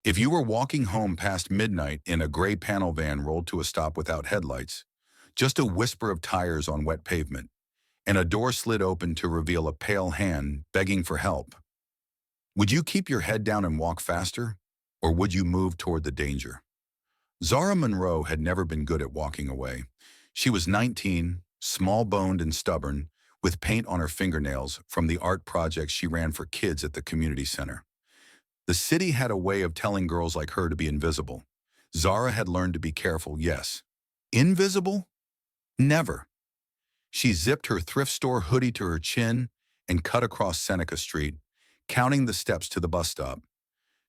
If you were walking home past midnight in a gray panel van rolled to a stop without headlights, just a whisper of tires on wet pavement, and a door slid open to reveal a pale hand begging for help, would you keep your head down and walk faster, or would you move toward the danger? Zara Monroe had never been good at walking away. She was 19, small-boned and stubborn, with paint on her fingernails from the art projects she ran for kids at the community center. The city had a way of telling girls like her to be invisible. Zara had learned to be careful, yes. Invisible? Never. She zipped her thrift store hoodie to her chin and cut across Seneca Street, counting the steps to the bus stop.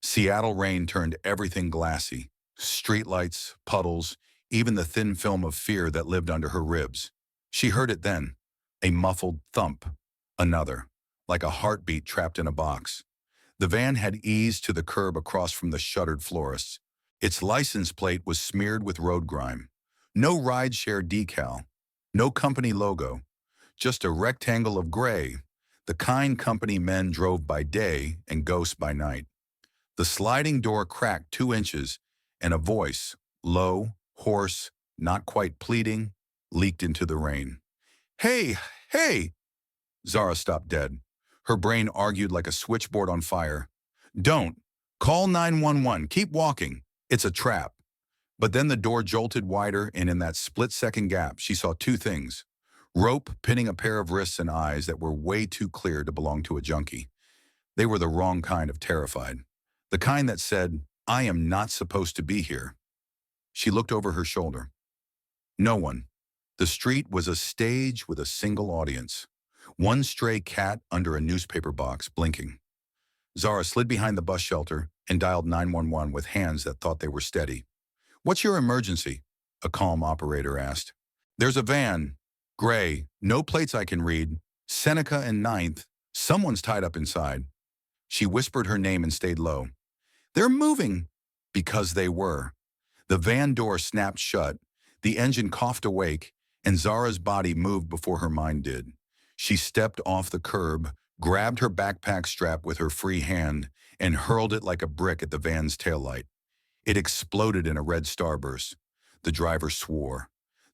Seattle rain turned everything glassy. Streetlights, puddles, even the thin film of fear that lived under her ribs. She heard it then, a muffled thump. Another, like a heartbeat trapped in a box. The van had eased to the curb across from the shuttered florists. Its license plate was smeared with road grime. No rideshare decal, no company logo, just a rectangle of gray, the kind company men drove by day and ghosts by night. The sliding door cracked 2 inches, and a voice, low, hoarse, not quite pleading, leaked into the rain. "Hey, hey!" Zara stopped dead. Her brain argued like a switchboard on fire. "Don't. Call 911. Keep walking. It's a trap." But then the door jolted wider, and in that split-second gap, she saw two things. Rope pinning a pair of wrists and eyes that were way too clear to belong to a junkie. They were the wrong kind of terrified. The kind that said, "I am not supposed to be here." She looked over her shoulder. No one. The street was a stage with a single audience. One stray cat under a newspaper box, blinking. Zara slid behind the bus shelter and dialed 911 with hands that thought they were steady. "What's your emergency?" a calm operator asked. "There's a van. Gray. No plates I can read. Seneca and Ninth. Someone's tied up inside." She whispered her name and stayed low. "They're moving." Because they were. The van door snapped shut, the engine coughed awake, and Zara's body moved before her mind did. She stepped off the curb, grabbed her backpack strap with her free hand, and hurled it like a brick at the van's taillight. It exploded in a red starburst. The driver swore.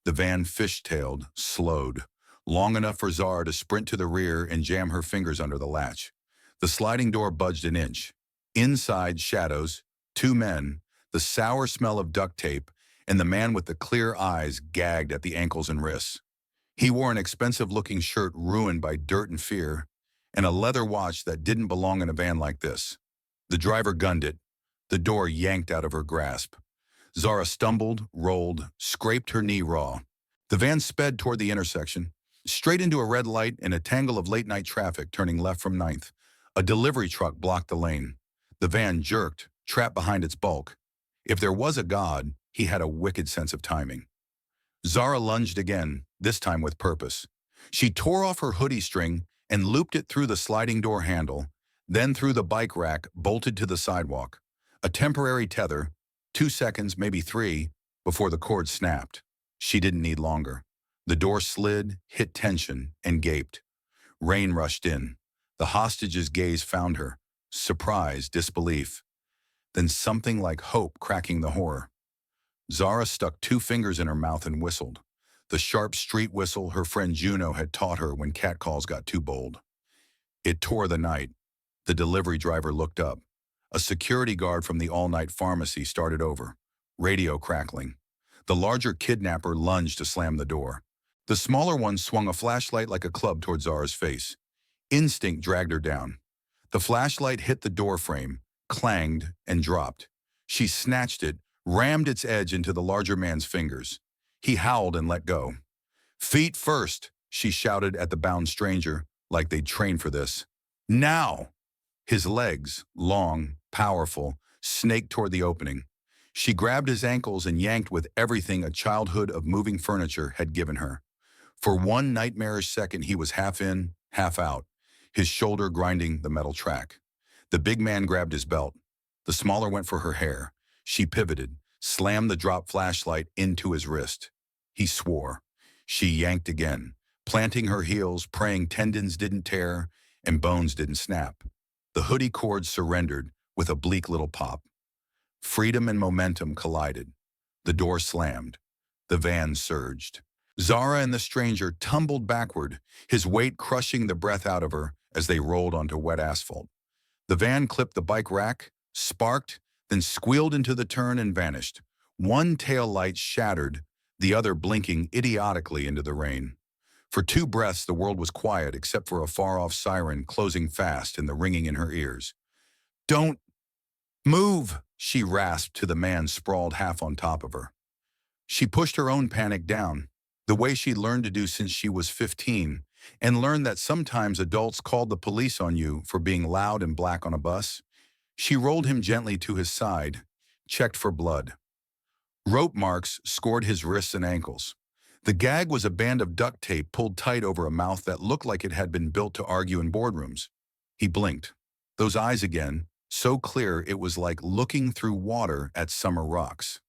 The van fishtailed, slowed, long enough for Zara to sprint to the rear and jam her fingers under the latch. The sliding door budged an inch. Inside, shadows, two men, the sour smell of duct tape, and the man with the clear eyes gagged at the ankles and wrists. He wore an expensive-looking shirt ruined by dirt and fear, and a leather watch that didn't belong in a van like this. The driver gunned it. The door yanked out of her grasp. Zara stumbled, rolled, scraped her knee raw. The van sped toward the intersection, straight into a red light and a tangle of late-night traffic turning left from Ninth. A delivery truck blocked the lane. The van jerked, trapped behind its bulk. If there was a god, he had a wicked sense of timing. Zara lunged again, this time with purpose. She tore off her hoodie string and looped it through the sliding door handle, then through the bike rack, bolted to the sidewalk. A temporary tether, 2 seconds, maybe 3, before the cord snapped. She didn't need longer. The door slid, hit tension, and gaped. Rain rushed in. The hostage's gaze found her. Surprise, disbelief. Then something like hope cracking the horror. Zara stuck 2 fingers in her mouth and whistled. The sharp street whistle her friend Juno had taught her when catcalls got too bold. It tore the night. The delivery driver looked up. A security guard from the all-night pharmacy started over, radio crackling. The larger kidnapper lunged to slam the door. The smaller one swung a flashlight like a club toward Zara's face. Instinct dragged her down. The flashlight hit the door frame, clanged, and dropped. She snatched it, rammed its edge into the larger man's fingers. He howled and let go. "Feet first," she shouted at the bound stranger, like they'd trained for this. "Now!" His legs, long, powerful, snaked toward the opening. She grabbed his ankles and yanked with everything a childhood of moving furniture had given her. For one nightmarish second, he was half in, half out, his shoulder grinding the metal track. The big man grabbed his belt. The smaller went for her hair. She pivoted, slammed the drop flashlight into his wrist. He swore. She yanked again, planting her heels, praying tendons didn't tear and bones didn't snap. The hoodie cord surrendered with a bleak little pop. Freedom and momentum collided. The door slammed. The van surged. Zara and the stranger tumbled backward, his weight crushing the breath out of her as they rolled onto wet asphalt. The van clipped the bike rack, sparked, then squealed into the turn and vanished. One tail light shattered, the other blinking idiotically into the rain. For 2 breaths, the world was quiet except for a far-off siren closing fast and the ringing in her ears. "Don't move," she rasped to the man sprawled half on top of her. She pushed her own panic down, the way she'd learned to do since she was 15, and learned that sometimes adults called the police on you for being loud and black on a bus. She rolled him gently to his side, checked for blood. Rope marks scored his wrists and ankles. The gag was a band of duct tape pulled tight over a mouth that looked like it had been built to argue in boardrooms. He blinked. Those eyes again, so clear it was like looking through water at summer rocks.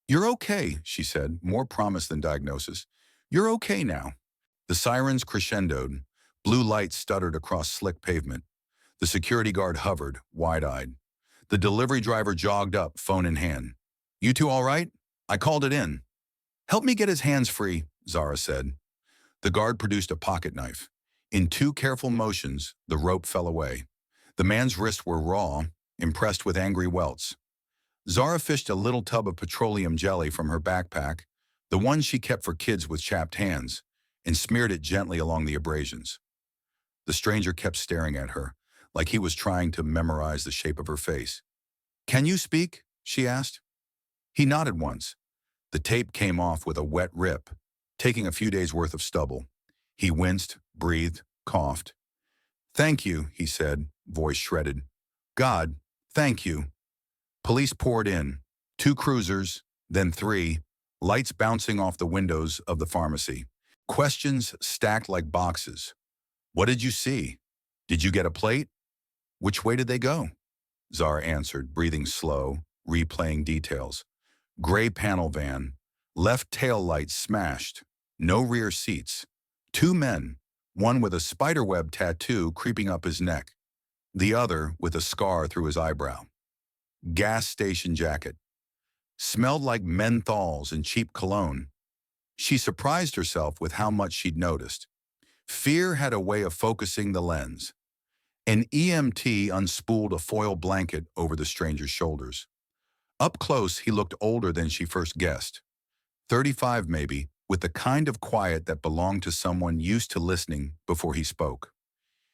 "You're okay," she said, more promise than diagnosis. "You're okay now." The sirens crescendoed. Blue lights stuttered across slick pavement. The security guard hovered, wide-eyed. The delivery driver jogged up, phone in hand. "You two all right? I called it in." "Help me get his hands free," Zara said. The guard produced a pocket knife. In 2 careful motions, the rope fell away. The man's wrists were raw, impressed with angry welts. Zara fished a little tub of petroleum jelly from her backpack, the one she kept for kids with chapped hands, and smeared it gently along the abrasions. The stranger kept staring at her, like he was trying to memorize the shape of her face. "Can you speak?" she asked. He nodded once. The tape came off with a wet rip, taking a few days' worth of stubble. He winced, breathed, coughed. "Thank you," he said, voice shredded. "God, thank you." Police poured in, 2 cruisers, then 3, lights bouncing off the windows of the pharmacy. Questions stacked like boxes. "What did you see? Did you get a plate? Which way did they go?" Zara answered, breathing slow, replaying details. Gray panel van, left tail light smashed, no rear seats. 2 men, one with a spiderweb tattoo creeping up his neck, the other with a scar through his eyebrow. Gas station jacket. Smelled like menthols and cheap cologne. She surprised herself with how much she'd noticed. Fear had a way of focusing the lens. An EMT unspooled a foil blanket over the stranger's shoulders. Up close, he looked older than she first guessed. 35 maybe, with the kind of quiet that belonged to someone used to listening before he spoke.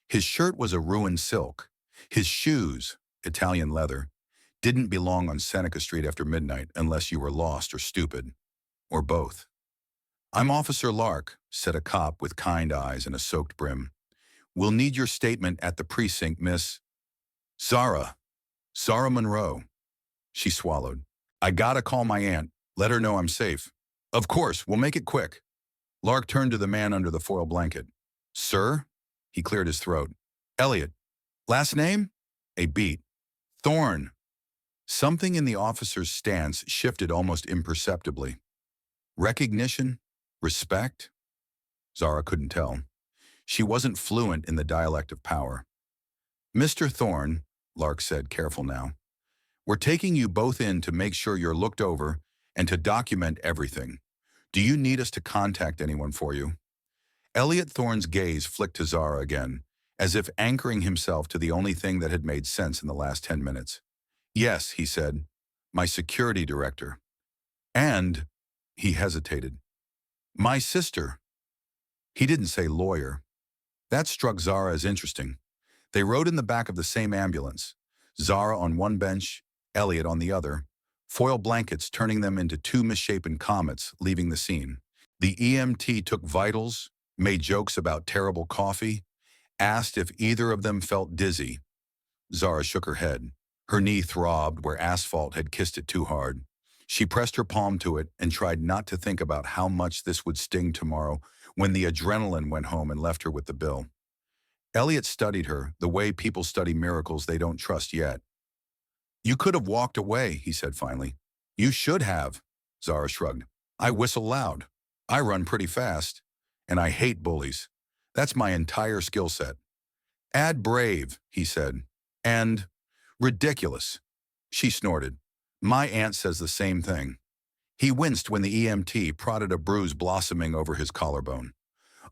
His shirt was a ruined silk. His shoes, Italian leather, didn't belong on Seneca Street after midnight unless you were lost or stupid, or both. "I'm Officer Lark," said a cop with kind eyes and a soaked brim. "We'll need your statement at the precinct, Miss Zara Monroe." She swallowed. "I gotta call my aunt. Let her know I'm safe." "Of course, we'll make it quick." Lark turned to the man under the foil blanket. "Sir?" He cleared his throat. "Elliot. Last name?" A beat. "Thorne." Something in the officer's stance shifted almost imperceptibly. Recognition? Respect? Zara couldn't tell. She wasn't fluent in the dialect of power. "Mr. Thorne," Lark said, careful now, "we're taking you both in to make sure you're looked over and to document everything. Do you need us to contact anyone for you?" Elliot Thorne's gaze flicked to Zara again, as if anchoring himself to the only thing that had made sense in the last 10 minutes. "Yes," he said, "my security director. And," he hesitated, "my sister." He didn't say lawyer. That struck Zara as interesting. They rode in the back of the same ambulance, Zara on one bench, Elliot on the other, foil blankets turning them into 2 misshapen comets leaving the scene. The EMT took vitals, made jokes about terrible coffee, asked if either of them felt dizzy. Zara shook her head. Her knee throbbed where asphalt had kissed it too hard. She pressed her palm to it and tried not to think about how much this would sting tomorrow when the adrenaline went home and left her with the bill. Elliot studied her the way people study miracles they don't trust yet. "You could have walked away," he said finally. "You should have," Zara shrugged. "I whistle loud. I run pretty fast. And I hate bullies. That's my entire skill set." "Add brave," he said. "And ridiculous." She snorted. My aunt says the same thing. He winced when the EMT prodded a bruise blossoming over his collarbone.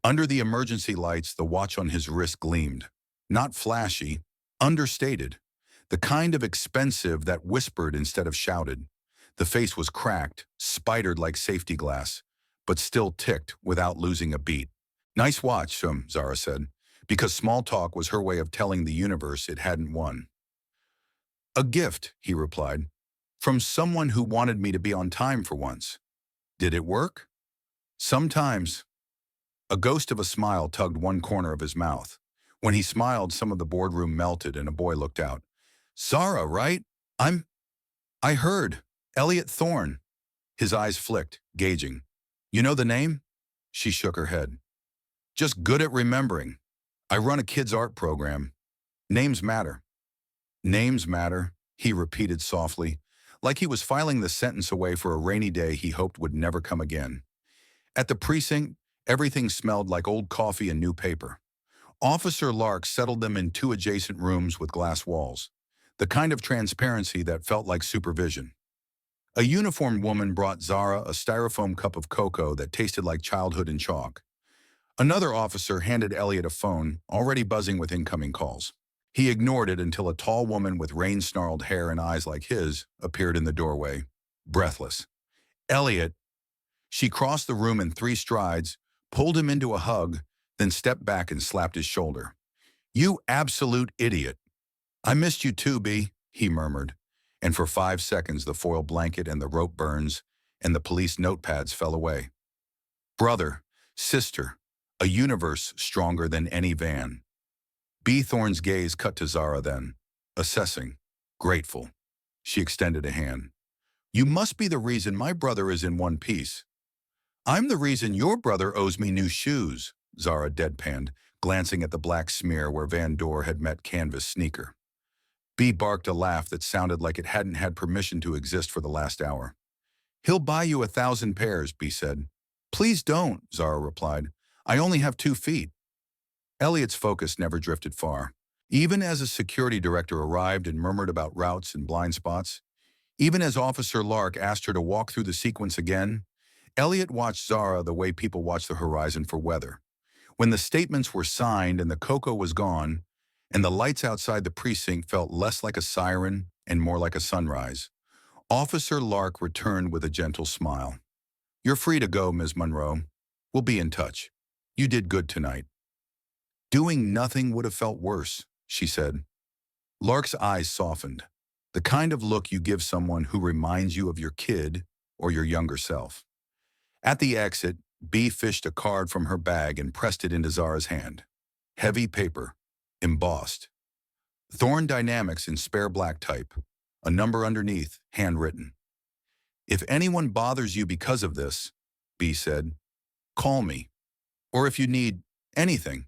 Under the emergency lights, the watch on his wrist gleamed. Not flashy, understated. The kind of expensive that whispered instead of shouted. The face was cracked, spidered like safety glass, but still ticked without losing a beat. Nice watch, Zara said, because small talk was her way of telling the universe it hadn't won. A gift, he replied, from someone who wanted me to be on time for once. Did it work? Sometimes. A ghost of a smile tugged one corner of his mouth. When he smiled, some of the boardroom melted and a boy looked out. Zara, right? I heard. Elliot Thorne. His eyes flicked, gauging. You know the name? She shook her head. Just good at remembering. I run a kids' art program. Names matter. Names matter, he repeated softly, like he was filing the sentence away for a rainy day he hoped would never come again. At the precinct, everything smelled like old coffee and new paper. Officer Lark settled them in two adjacent rooms with glass walls, the kind of transparency that felt like supervision. A uniformed woman brought Zara a styrofoam cup of cocoa that tasted like childhood and chalk. Another officer handed Elliot a phone, already buzzing with incoming calls. He ignored it until a tall woman with rain-snarled hair and eyes like his appeared in the doorway, breathless. Elliot. She crossed the room in 3 strides, pulled him into a hug, then stepped back and slapped his shoulder. You absolute idiot. I missed you too, B, he murmured, and for 5 seconds the foil blanket and the rope burns and the police notepads fell away. Brother, sister, a universe stronger than any van. B. Thorne's gaze cut to Zara then, assessing, grateful. She extended a hand. You must be the reason my brother is in one piece. I'm the reason your brother owes me new shoes, Zara deadpanned, glancing at the black smear where Van Dor had met canvas sneaker. B barked a laugh that sounded like it hadn't had permission to exist for the last hour. He'll buy you 1,000 pairs, B said. Please don't, Zara replied. I only have 2 feet. Elliot's focus never drifted far. Even as a security director arrived and murmured about routes and blind spots, even as Officer Lark asked her to walk through the sequence again, Elliot watched Zara the way people watch the horizon for weather. When the statements were signed and the cocoa was gone, and the lights outside the precinct felt less like a siren and more like a sunrise, Officer Lark returned with a gentle smile. You're free to go, Ms. Monroe. We'll be in touch. You did good tonight. Doing nothing would have felt worse, she said. Lark's eyes softened, the kind of look you give someone who reminds you of your kid or your younger self. At the exit, B fished a card from her bag and pressed it into Zara's hand. Heavy paper, embossed. Thorne Dynamics in spare black type, a number underneath, handwritten. If anyone bothers you because of this, B said, call me. Or if you need anything.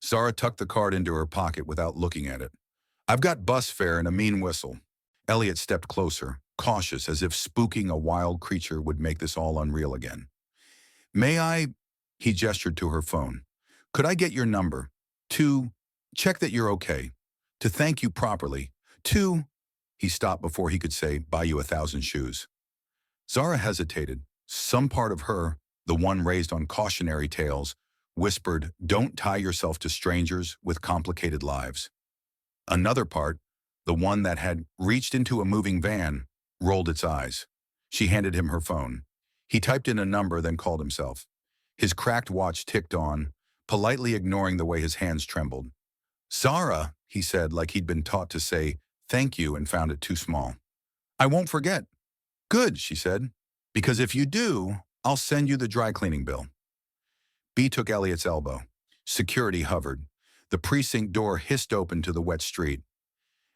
Zara tucked the card into her pocket without looking at it. I've got bus fare and a mean whistle. Elliot stepped closer, cautious as if spooking a wild creature would make this all unreal again. May I? He gestured to her phone. Could I get your number? To check that you're okay. To thank you properly. To, he stopped before he could say, buy you 1,000 shoes. Zara hesitated. Some part of her, the one raised on cautionary tales, whispered, don't tie yourself to strangers with complicated lives. Another part, the one that had reached into a moving van, rolled its eyes. She handed him her phone. He typed in a number, then called himself. His cracked watch ticked on, politely ignoring the way his hands trembled. Zara, he said like he'd been taught to say thank you and found it too small. I won't forget. Good, she said, because if you do, I'll send you the dry cleaning bill. B took Elliot's elbow. Security hovered. The precinct door hissed open to the wet street.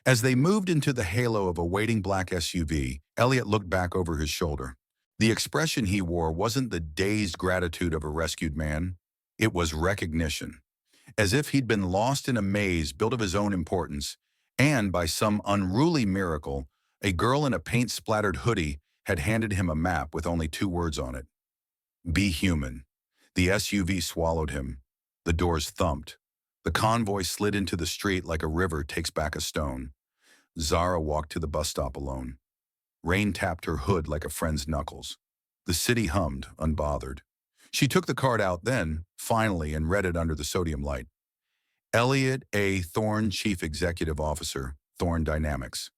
As they moved into the halo of a waiting black SUV, Elliot looked back over his shoulder. The expression he wore wasn't the dazed gratitude of a rescued man. It was recognition. As if he'd been lost in a maze built of his own importance, and by some unruly miracle, a girl in a paint-splattered hoodie had handed him a map with only 2 words on it. Be human. The SUV swallowed him. The doors thumped. The convoy slid into the street like a river takes back a stone. Zara walked to the bus stop alone. Rain tapped her hood like a friend's knuckles. The city hummed, unbothered. She took the card out then, finally, and read it under the sodium light. Elliot A. Thorne, Chief Executive Officer, Thorne Dynamics.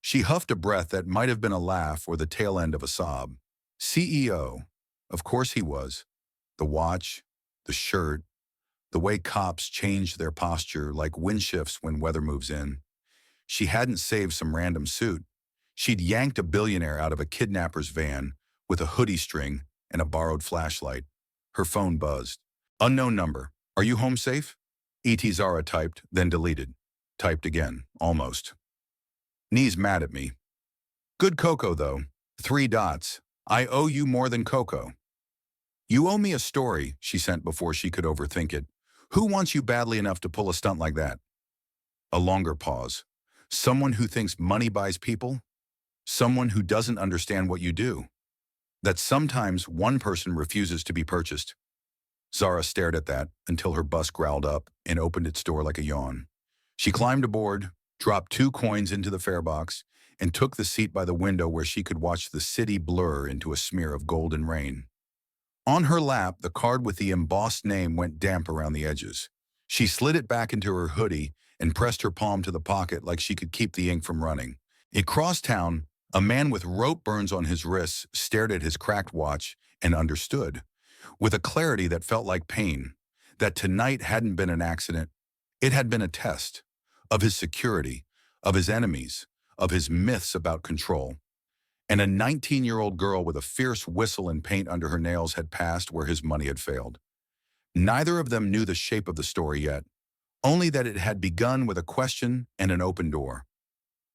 She huffed a breath that might have been a laugh or the tail end of a sob. CEO. Of course he was. The watch, the shirt, the way cops changed their posture like wind shifts when weather moves in. She hadn't saved some random suit. She'd yanked a billionaire out of a kidnapper's van with a hoodie string and a borrowed flashlight. Her phone buzzed. Unknown number. Are you home safe? E.T. Zara typed, then deleted. Typed again, almost. Knee's mad at me. Good cocoa, though. 3 dots. I owe you more than cocoa. You owe me a story, she sent before she could overthink it. Who wants you badly enough to pull a stunt like that? A longer pause. Someone who thinks money buys people? Someone who doesn't understand what you do? That sometimes one person refuses to be purchased. Zara stared at that until her bus growled up and opened its door like a yawn. She climbed aboard, dropped 2 coins into the fare box, and took the seat by the window where she could watch the city blur into a smear of golden rain. On her lap, the card with the embossed name went damp around the edges. She slid it back into her hoodie and pressed her palm to the pocket like she could keep the ink from running. Across town, a man with rope burns on his wrists stared at his cracked watch and understood, with a clarity that felt like pain, that tonight hadn't been an accident. It had been a test of his security, of his enemies, of his myths about control. And a 19-year-old girl with a fierce whistle and paint under her nails had passed where his money had failed. Neither of them knew the shape of the story yet, only that it had begun with a question and an open door.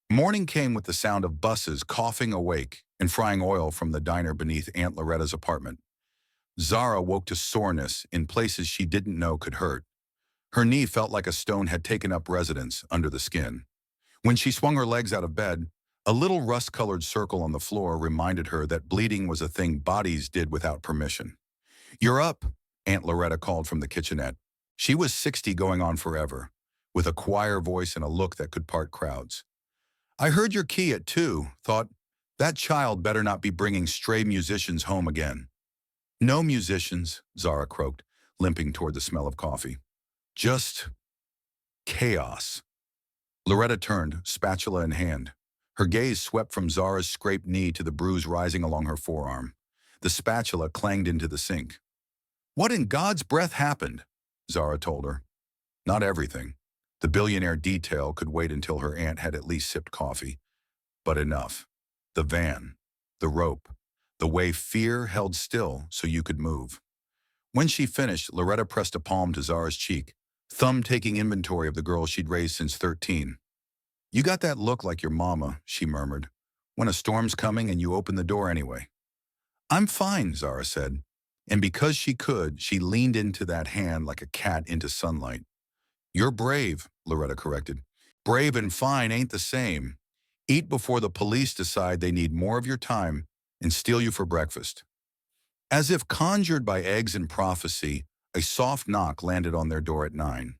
Morning came with the sound of buses coughing awake and frying oil from the diner beneath Aunt Loretta's apartment. Zara woke to soreness in places she didn't know could hurt. Her knee felt like a stone had taken up residence under the skin. When she swung her legs out of bed, a little rust-colored circle on the floor reminded her that bleeding was a thing bodies did without permission. "You're up," Aunt Loretta called from the kitchenette. She was 60 going on forever, with a choir voice and a look that could part crowds. "I heard your key at 2, thought, that child better not be bringing stray musicians home again." "No musicians," Zara croaked, limping toward the smell of coffee. "Just chaos." Loretta turned, spatula in hand. Her gaze swept from Zara's scraped knee to the bruise rising along her forearm. The spatula clanged into the sink. "What in God's breath happened?" Zara told her. Not everything. The billionaire detail could wait until her aunt had at least sipped coffee. But enough. The van. The rope. The way fear held still so you could move. When she finished, Loretta pressed a palm to Zara's cheek, thumb taking inventory of the girl she'd raised since 13. "You got that look like your mama," she murmured, "when a storm's coming and you open the door anyway." "I'm fine," Zara said. And because she could, she leaned into that hand like a cat into sunlight. "You're brave," Loretta corrected. "Brave and fine ain't the same. Eat before the police decide they need more of your time and steal you for breakfast." As if conjured by eggs and prophecy, a soft knock landed on their door at 9.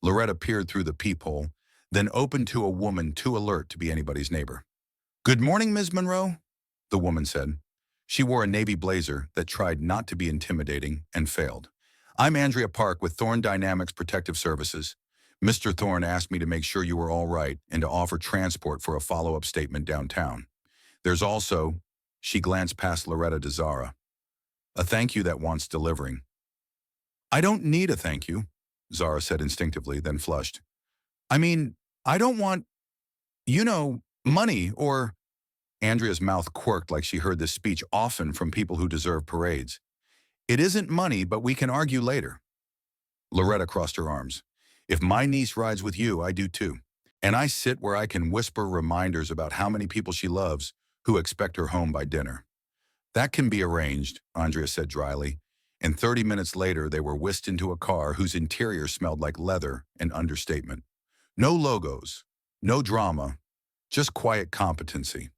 Loretta peered through the peephole, then opened to a woman too alert to be anybody's neighbor. "Good morning, Ms. Monroe," the woman said. She wore a navy blazer that tried not to be intimidating and failed. "I'm Andrea Park with Thorne Dynamics Protective Services. Mr. Thorne asked me to make sure you were all right and to offer transport for a follow-up statement downtown. There's also," she glanced past Loretta to Zara, "a thank you that wants delivering." "I don't need a thank you," Zara said instinctively, then flushed. "I mean, I don't want, money or—" Andrea's mouth quirked like she heard this speech often from people who deserve parades. "It isn't money, but we can argue later." Loretta crossed her arms. "If my niece rides with you, I do too. And I sit where I can whisper reminders about how many people she loves who expect her home by dinner." "That can be arranged," Andrea said dryly, and 30 minutes later they were whisked into a car whose interior smelled like leather and understatement. No logos, no drama, just quiet competency.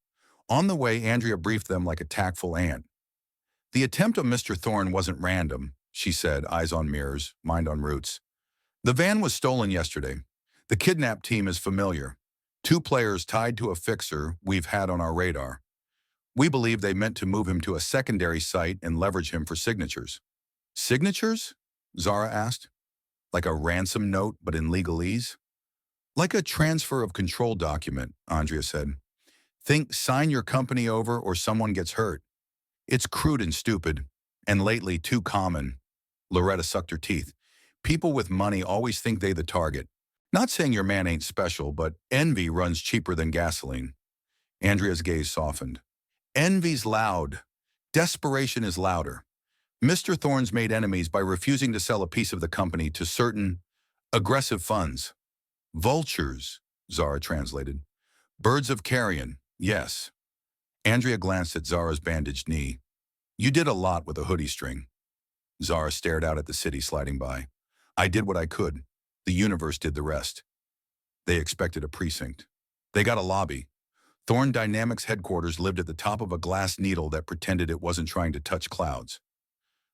On the way, Andrea briefed them like a tactful aunt. "The attempt on Mr. Thorne wasn't random," she said, eyes on mirrors, mind on roots. "The van was stolen yesterday. The kidnap team is familiar. 2 players tied to a fixer we've had on our radar. We believe they meant to move him to a secondary site and leverage him for signatures. Signatures? Zara asked. Like a ransom note, but in legalese? Like a transfer of control document, Andrea said. Think sign your company over or someone gets hurt. It's crude and stupid, and lately too common. Loretta sucked her teeth. People with money always think they the target. Not saying your man ain't special, but envy runs cheaper than gasoline. Andrea's gaze softened. Envy's loud. Desperation is louder. Mr. Thorne's made enemies by refusing to sell a piece of the company to certain aggressive funds. Vultures, Zara translated. Birds of carrion, yes. Andrea glanced at Zara's bandaged knee. You did a lot with a hoodie string. Zara stared out at the city sliding by. I did what I could. The universe did the rest. They expected a precinct. They got a lobby. Thorne Dynamics headquarters lived at the top of a glass needle that pretended it wasn't trying to touch clouds.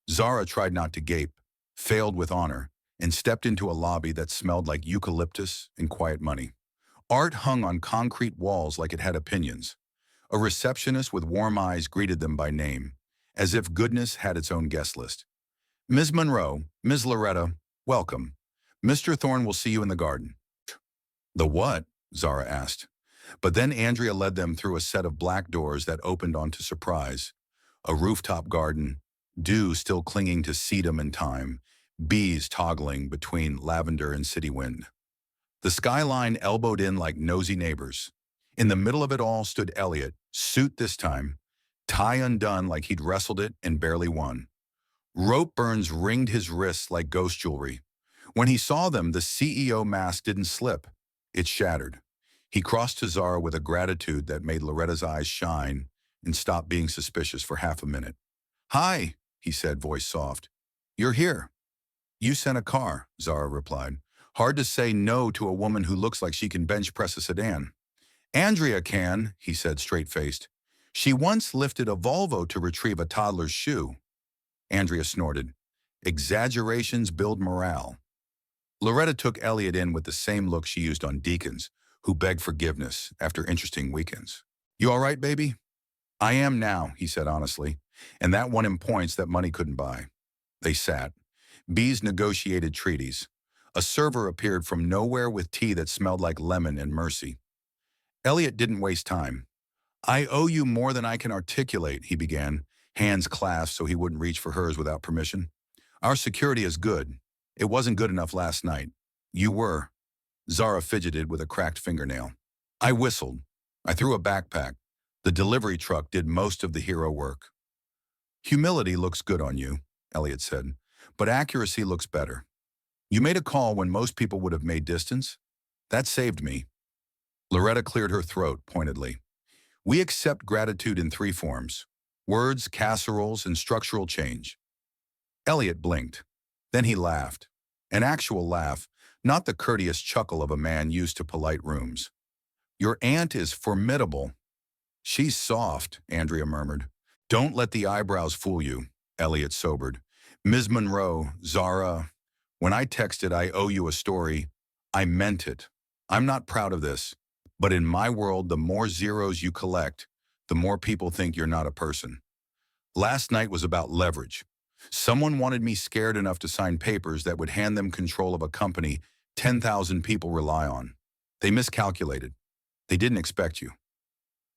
Zara tried not to gape, failed with honor, and stepped into a lobby that smelled like eucalyptus and quiet money. Art hung on concrete walls like it had opinions. A receptionist with warm eyes greeted them by name, as if goodness had its own guest list. Ms. Monroe, Ms. Loretta, welcome. Mr. Thorne will see you in the garden. The what? Zara asked. But then Andrea led them through a set of black doors that opened onto surprise. A rooftop garden, dew still clinging to sedum and thyme, bees toggling between lavender and city wind. The skyline elbowed in like nosy neighbors. In the middle of it all stood Elliot, suit this time, tie undone like he'd wrestled it and barely won. Rope burns ringed his wrists like ghost jewelry. When he saw them, the CEO mask didn't slip. It shattered. He crossed to Zara with a gratitude that made Loretta's eyes shine and stopped being suspicious for half a minute. Hi, he said, voice soft. You're here. You sent a car, Zara replied. Hard to say no to a woman who looks like she can bench press a sedan. Andrea can, he said straight-faced. She once lifted a Volvo to retrieve a toddler's shoe. Andrea snorted. Exaggerations build morale. Loretta took Elliot in with the same look she used on deacons, who begged forgiveness after interesting weekends. You all right, baby? I am now, he said honestly, and that won him points that money couldn't buy. They sat. Bees negotiated treaties. A server appeared from nowhere with tea that smelled like lemon and mercy. Elliot didn't waste time. I owe you more than I can articulate, he began, hands clasped so he wouldn't reach for hers without permission. Our security is good. It wasn't good enough last night. You were. Zara fidgeted with a cracked fingernail. I whistled. I threw a backpack. The delivery truck did most of the hero work. Humility looks good on you, Elliot said, but accuracy looks better. You made a call when most people would have made distance. That saved me. Loretta cleared her throat pointedly. We accept gratitude in 3 forms: words, casseroles, and structural change. Elliot blinked. Then he laughed. An actual laugh, not the courteous chuckle of a man used to polite rooms. Your aunt is formidable. She's soft, Andrea murmured. Don't let the eyebrows fool you, Elliot sobered. Ms. Monroe, Zara, when I texted I owe you a story, I meant it. I'm not proud of this, but in my world, the more zeros you collect, the more people think you're not a person. Last night was about leverage. Someone wanted me scared enough to sign papers that would hand them control of a company 10,000 people rely on. They miscalculated. They didn't expect you.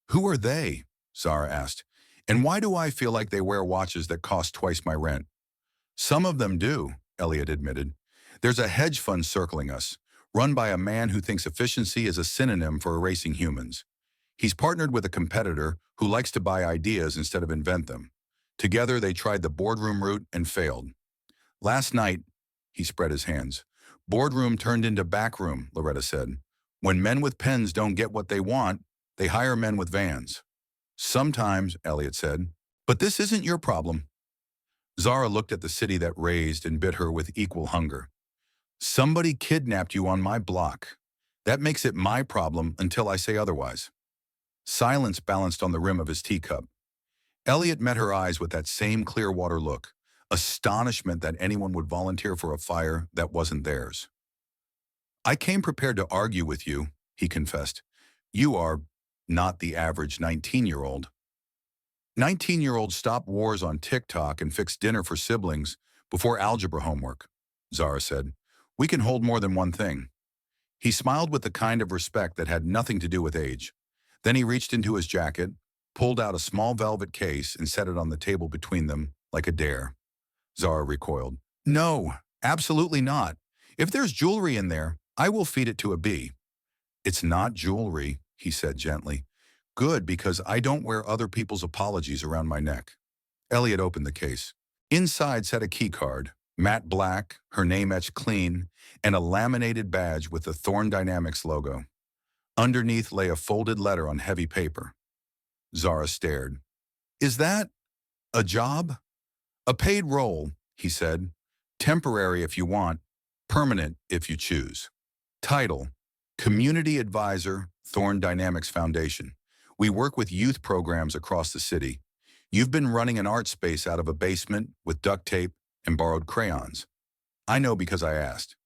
Who are they? Zara asked. And why do I feel like they wear watches that cost twice my rent? Some of them do, Elliot admitted. There's a hedge fund circling us, run by a man who thinks efficiency is a synonym for erasing humans. He's partnered with a competitor who likes to buy ideas instead of invent them. Together, they tried the boardroom route and failed. Last night, he spread his hands. Boardroom turned into backroom, Loretta said. When men with pens don't get what they want, they hire men with vans. Sometimes, Elliot said, but this isn't your problem. Zara looked at the city that raised and bit her with equal hunger. Somebody kidnapped you on my block. That makes it my problem until I say otherwise. Silence balanced on the rim of his teacup. Elliot met her eyes with that same Clearwater look, astonishment that anyone would volunteer for a fire that wasn't theirs. I came prepared to argue with you, he confessed. You are not the average 19-year-old. 19-year-olds stop wars on TikTok and fix dinner for siblings before algebra homework, Zara said. We can hold more than one thing. He smiled with the kind of respect that had nothing to do with age. Then he reached into his jacket, pulled out a small velvet case and set it on the table between them like a dare. Zara recoiled. No, absolutely not. If there's jewelry in there, I will feed it to a bee. It's not jewelry, he said gently. Good, because I don't wear other people's apologies around my neck. Elliot opened the case. Inside sat a key card, matte black, her name etched clean, and a laminated badge with the Thorn Dynamics logo. Underneath lay a folded letter on heavy paper. Zara stared. Is that a job? A paid role, he said. Temporary if you want, permanent if you choose. Title: Community Advisor, Thorn Dynamics Foundation. We work with youth programs across the city. You've been running an art space out of a basement with duct tape and borrowed crayons. I know because I asked.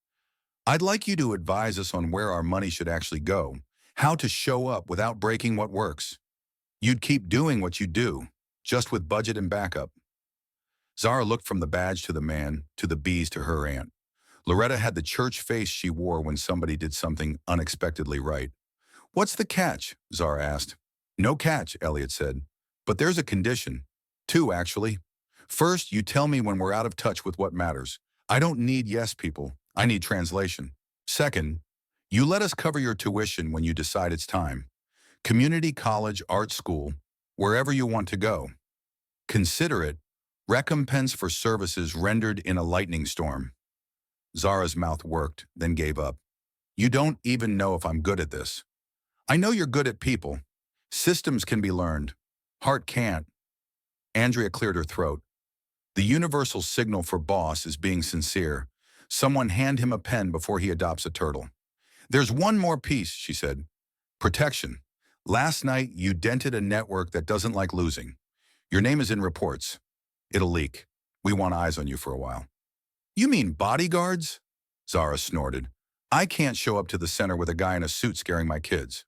I'd like you to advise us on where our money should actually go, how to show up without breaking what works. You'd keep doing what you do, just with budget and backup. Zara looked from the badge to the man, to the bees to her aunt. Loretta had the church face she wore when somebody did something unexpectedly right. What's the catch? Zara asked. No catch, Elliot said. But there's a condition. Two, actually. First, you tell me when we're out of touch with what matters. I don't need yes people. I need translation. Second, you let us cover your tuition when you decide it's time. Community college, art school, wherever you want to go. Consider it recompense for services rendered in a lightning storm. Zara's mouth worked, then gave up. You don't even know if I'm good at this. I know you're good at people. Systems can be learned. Heart can't. Andrea cleared her throat. The universal signal for boss is being sincere. Someone hand him a pen before he adopts a turtle. There's one more piece, she said. Protection. Last night, you dented a network that doesn't like losing. Your name is in reports. It'll leak. We want eyes on you for a while. You mean bodyguards? Zara snorted. I can't show up to the center with a guy in a suit scaring my kids.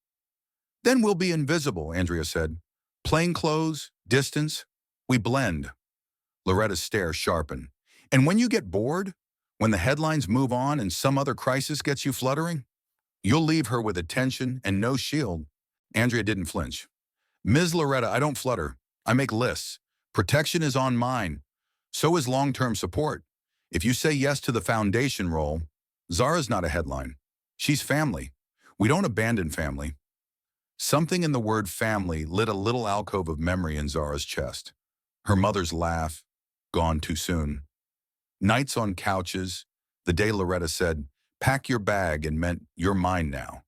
Then we'll be invisible, Andrea said. Plain clothes, distance, we blend. Loretta's stare sharpened. And when you get bored, when the headlines move on and some other crisis gets you fluttering, you'll leave her with attention and no shield. Andrea didn't flinch. Ms. Loretta, I don't flutter. I make lists. Protection is on mine. So is long-term support. If you say yes to the foundation role, Zara's not a headline. She's family. We don't abandon family. Something in the word family lit a little alcove of memory in Zara's chest. Her mother's laugh, gone too soon. Nights on couches, the day Loretta said, pack your bag and meant you're mine now.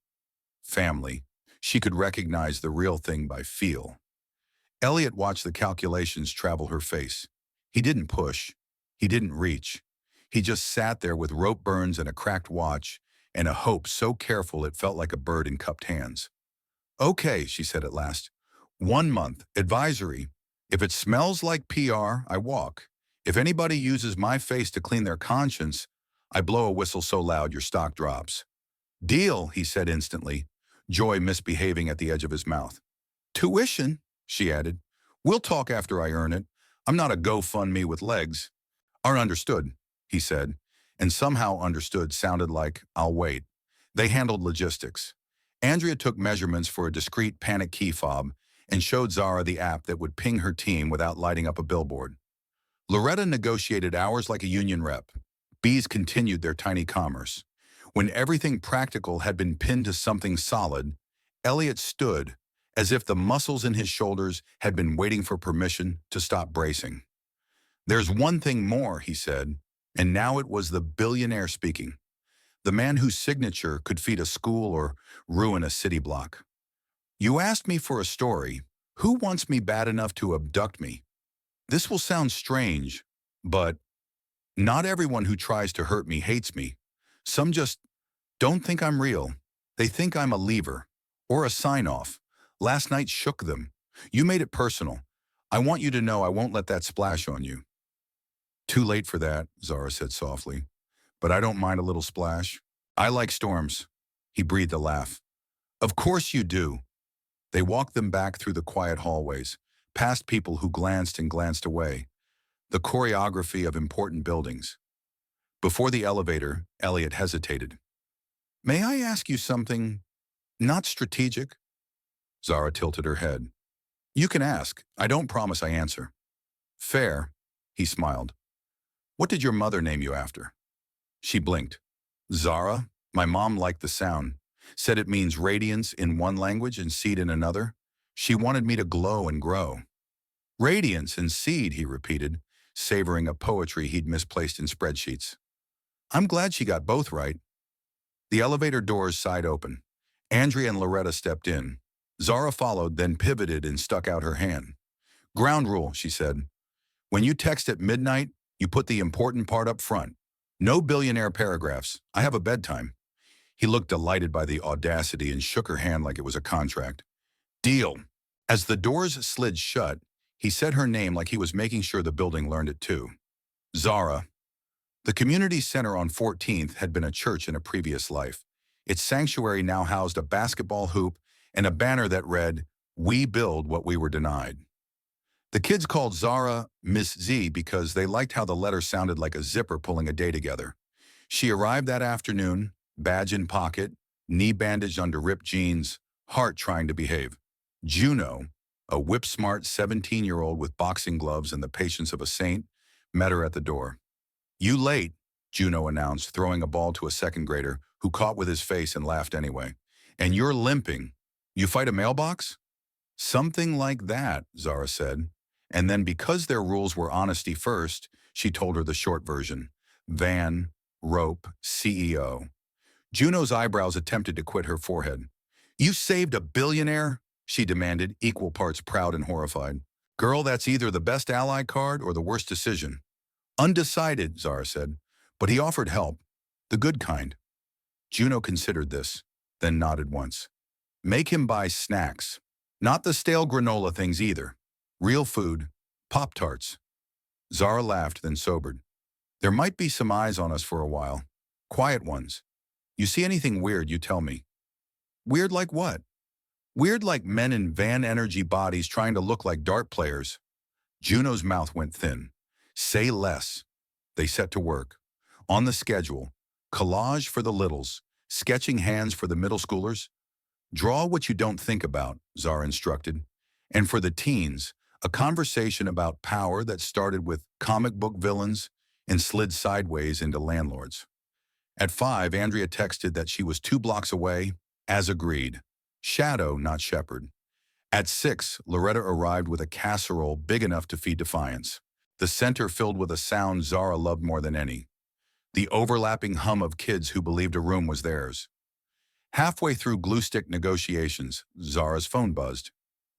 Family. She could recognize the real thing by feel. Elliot watched the calculations travel her face. He didn't push. He didn't reach. He just sat there with rope burns and a cracked watch and a hope so careful it felt like a bird in cupped hands. Okay, she said at last. 1 month, advisory. If it smells like PR, I walk. If anybody uses my face to clean their conscience, I blow a whistle so loud your stock drops. Deal, he said instantly, joy misbehaving at the edge of his mouth. Tuition, she added. We'll talk after I earn it. I'm not a GoFundMe with legs. Are understood, he said, and somehow understood sounded like, I'll wait. They handled logistics. Andrea took measurements for a discrete panic key fob and showed Zara the app that would ping her team without lighting up a billboard. Loretta negotiated hours like a union rep. Bees continued their tiny commerce. When everything practical had been pinned to something solid, Elliot stood as if the muscles in his shoulders had been waiting for permission to stop bracing. There's one thing more, he said, and now it was the billionaire speaking. The man whose signature could feed a school or ruin a city block. You asked me for a story. Who wants me bad enough to abduct me? This will sound strange, but not everyone who tries to hurt me hates me. Some just don't think I'm real. They think I'm a lever or a sign-off. Last night shook them. You made it personal. I want you to know I won't let that splash on you. Too late for that, Zara said softly. But I don't mind a little splash. I like storms. He breathed a laugh. Of course you do. They walked them back through the quiet hallways, past people who glanced and glanced away, the choreography of important buildings. Before the elevator, Elliot hesitated. May I ask you something not strategic? Zara tilted her head. You can ask. I don't promise I answer. Fair, he smiled. What did your mother name you after? She blinked. Zara? My mom liked the sound. Said it means radiance in one language and seed in another. She wanted me to glow and grow. Radiance and seed, he repeated, savoring a poetry he'd misplaced in spreadsheets. I'm glad she got both right. The elevator doors sighed open. Andrea and Loretta stepped in. Zara followed, then pivoted and stuck out her hand. Ground rule, she said. When you text at midnight, you put the important part up front. No billionaire paragraphs. I have a bedtime. He looked delighted by the audacity and shook her hand like it was a contract. Deal. As the doors slid shut, he said her name like he was making sure the building learned it too. Zara. The community center on 14th had been a church in a previous life. Its sanctuary now housed a basketball hoop and a banner that read, "We build what we were denied." The kids called Zara Miss Z because they liked how the letter sounded like a zipper pulling a day together. She arrived that afternoon, badge in pocket, knee bandaged under ripped jeans, heart trying to behave. Juno, a whip-smart 17-year-old with boxing gloves and the patience of a saint, met her at the door. You late, Juno announced, throwing a ball to a second grader who caught with his face and laughed anyway. And you're limping. You fight a mailbox? Something like that, Zara said. And then because their rules were honesty first, she told her the short version. Van, rope, CEO. Juno's eyebrows attempted to quit her forehead. You saved a billionaire? She demanded, equal parts proud and horrified. Girl, that's either the best ally card or the worst decision. Undecided, Zara said, but he offered help. The good kind. Juno considered this, then nodded once. Make him buy snacks. Not the stale granola things either. Real food. Pop-Tarts. Zara laughed, then sobered. There might be some eyes on us for a while. Quiet ones. You see anything weird, you tell me. Weird like what? Weird like men in van energy bodies trying to look like dart players. Juno's mouth went thin. Say less. They set to work. On the schedule, collage for the littles, sketching hands for the middle schoolers. Draw what you don't think about, Zara instructed. And for the teens, a conversation about power that started with comic book villains and slid sideways into landlords. At 5, Andrea texted that she was 2 blocks away, as agreed. Shadow, not shepherd. At 6, Loretta arrived with a casserole big enough to feed defiance. The center filled with a sound Zara loved more than any. The overlapping hum of kids who believed a room was theirs. Halfway through glue stick negotiations, Zara's phone buzzed.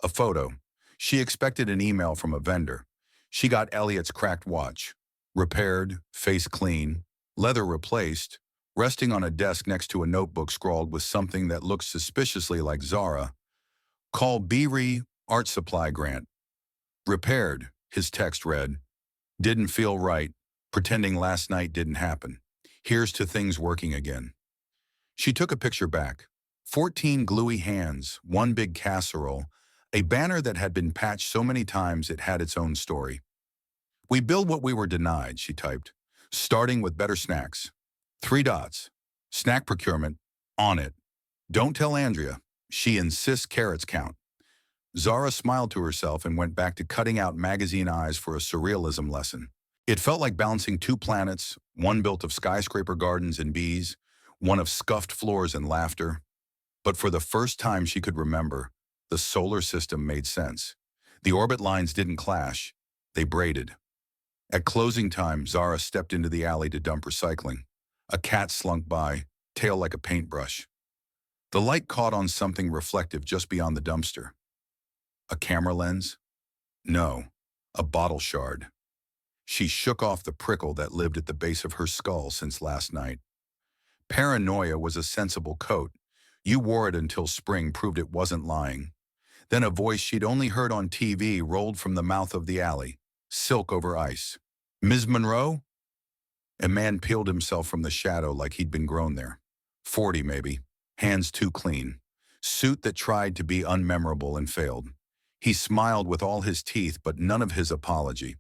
A photo. She expected an email from a vendor. She got Elliot's cracked watch. Repaired, face clean, leather replaced, resting on a desk next to a notebook scrawled with something that looked suspiciously like Zara. Call BRE Art Supply Grant. Repaired, his text read. Didn't feel right, pretending last night didn't happen. Here's to things working again. She took a picture back. 14 gluey hands, 1 big casserole, a banner that had been patched so many times it had its own story. We build what we were denied, she typed, starting with better snacks. 3 dots. Snack procurement, on it. Don't tell Andrea. She insists carrots count. Zara smiled to herself and went back to cutting out magazine eyes for a surrealism lesson. It felt like balancing 2 planets, one built of skyscraper gardens and bees, one of scuffed floors and laughter. But for the first time she could remember, the solar system made sense. The orbit lines didn't clash. They braided. At closing time, Zara stepped into the alley to dump recycling. A cat slunk by, tail like a paintbrush. The light caught on something reflective just beyond the dumpster. A camera lens? No, a bottle shard. She shook off the prickle that lived at the base of her skull since last night. Paranoia was a sensible coat. You wore it until spring proved it wasn't lying. Then a voice she'd only heard on TV rolled from the mouth of the alley, silk over ice. Ms. Monroe? A man peeled himself from the shadow like he'd been grown there. 40 maybe, hands too clean. Suit that tried to be unmemorable and failed. He smiled with all his teeth, but none of his apology.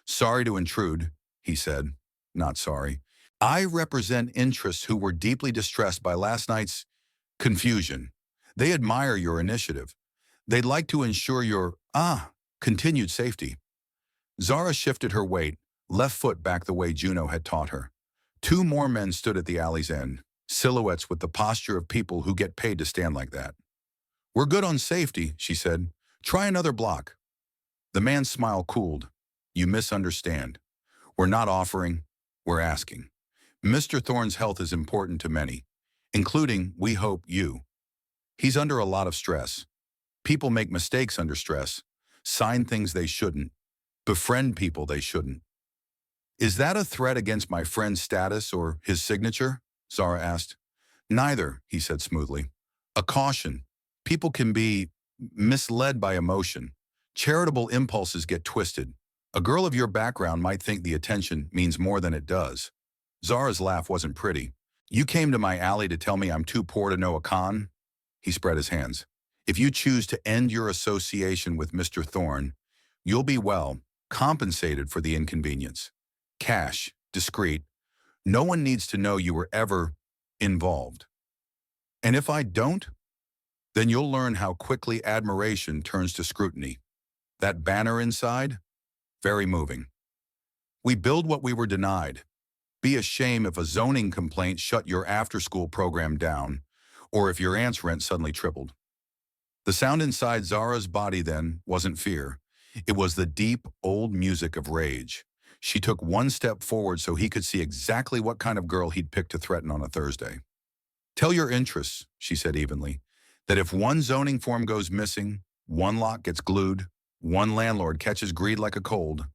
Sorry to intrude, he said. Not sorry. I represent interests who were deeply distressed by last night's confusion. They admire your initiative. They'd like to ensure your, continued safety. Zara shifted her weight, left foot back the way Juno had taught her. Two more men stood at the alley's end, silhouettes with the posture of people who get paid to stand like that. We're good on safety, she said. Try another block. The man's smile cooled. You misunderstand. We're not offering, we're asking. Mr. Thorne's health is important to many, including, we hope, you. He's under a lot of stress. People make mistakes under stress, sign things they shouldn't, befriend people they shouldn't. Is that a threat against my friend's status or his signature? Zara asked. Neither, he said smoothly. A caution. People can be misled by emotion. Charitable impulses get twisted. A girl of your background might think the attention means more than it does. Zara's laugh wasn't pretty. You came to my alley to tell me I'm too poor to know a con? He spread his hands. If you choose to end your association with Mr. Thorne, you'll be, well, compensated for the inconvenience. Cash, discreet. No one needs to know you were ever involved. And if I don't, then you'll learn how quickly admiration turns to scrutiny. That banner inside? Very moving. We build what we were denied. Be a shame if a zoning complaint shut your after-school program down, or if your aunt's rent suddenly tripled. The sound inside Zara's body then wasn't fear. It was the deep, old music of rage. She took one step forward so he could see exactly what kind of girl he'd picked to threaten on a Thursday. Tell your interests, she said evenly, that if one zoning form goes missing, one lock gets glued, one landlord catches greed like a cold,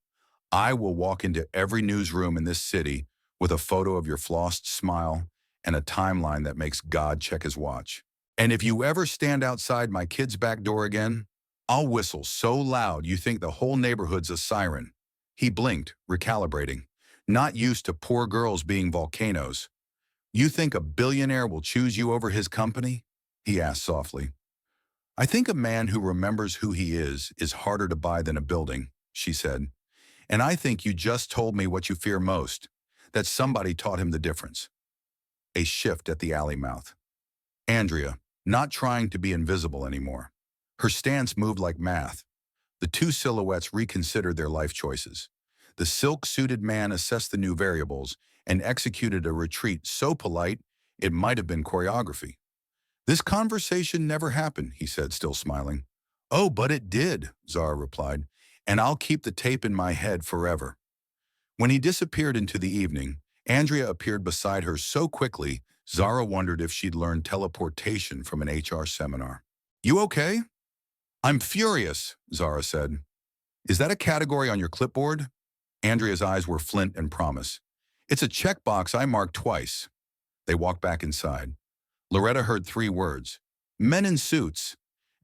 I will walk into every newsroom in this city with a photo of your flossed smile and a timeline that makes God check his watch. And if you ever stand outside my kid's back door again, I'll whistle so loud you think the whole neighborhood's a siren. He blinked, recalibrating. Not used to poor girls being volcanoes. You think a billionaire will choose you over his company? He asked softly. I think a man who remembers who he is harder to buy than a building, she said. And I think you just told me what you fear most, that somebody taught him the difference. A shift at the alley mouth. Andrea, not trying to be invisible anymore. Her stance moved like math. The two silhouettes reconsidered their life choices. The silk-suited man assessed the new variables and executed a retreat so polite it might have been choreography. This conversation never happened, he said, still smiling. Oh, but it did, Zara replied, and I'll keep the tape in my head forever. When he disappeared into the evening, Andrea appeared beside her so quickly, Zara wondered if she'd learned teleportation from an HR seminar. You okay? I'm furious, Zara said. Is that a category on your clipboard? Andrea's eyes were flint and promise. It's a checkbox I marked twice. They walked back inside. Loretta heard 3 words, men in suits,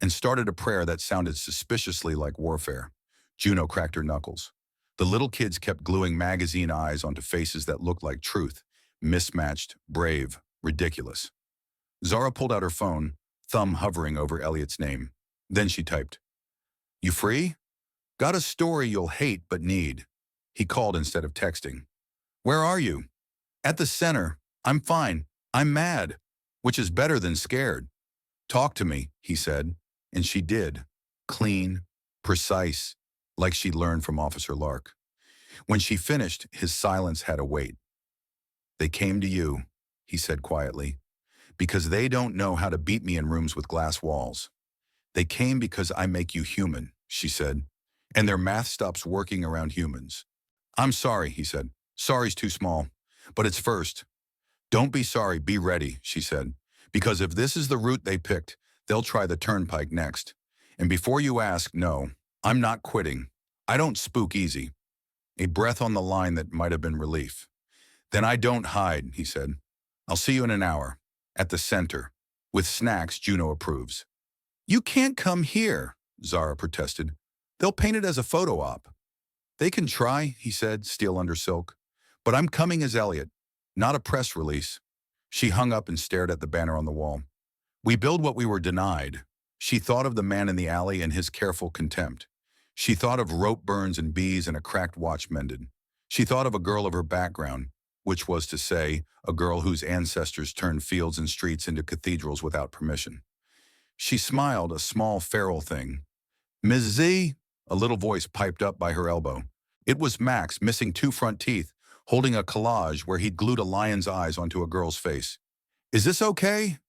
and started a prayer that sounded suspiciously like warfare. Juno cracked her knuckles. The little kids kept gluing magazine eyes onto faces that looked like truth, mismatched, brave, ridiculous. Zara pulled out her phone, thumb hovering over Elliot's name. Then she typed, You free? Got a story you'll hate but need. He called instead of texting. Where are you? At the center. I'm fine. I'm mad, which is better than scared. Talk to me, he said, and she did. Clean, precise, like she'd learned from Officer Lark. When she finished, his silence had a weight. They came to you, he said quietly, because they don't know how to beat me in rooms with glass walls. They came because I make you human, she said, and their math stops working around humans. I'm sorry, he said. Sorry's too small, but it's first. Don't be sorry, be ready, she said, because if this is the route they picked, they'll try the turnpike next. And before you ask, no, I'm not quitting. I don't spook easy. A breath on the line that might have been relief. Then I don't hide, he said. I'll see you in an hour, at the center. With snacks, Juno approves. You can't come here, Zara protested. They'll paint it as a photo op. They can try, he said, steel under silk. But I'm coming as Elliot, not a press release. She hung up and stared at the banner on the wall. We build what we were denied. She thought of the man in the alley and his careful contempt. She thought of rope burns and bees and a cracked watch mended. She thought of a girl of her background, which was to say, a girl whose ancestors turned fields and streets into cathedrals without permission. She smiled, a small feral thing. "Ms. Z?" A little voice piped up by her elbow. It was Max, missing two front teeth, holding a collage where he'd glued a lion's eyes onto a girl's face. "Is this okay?"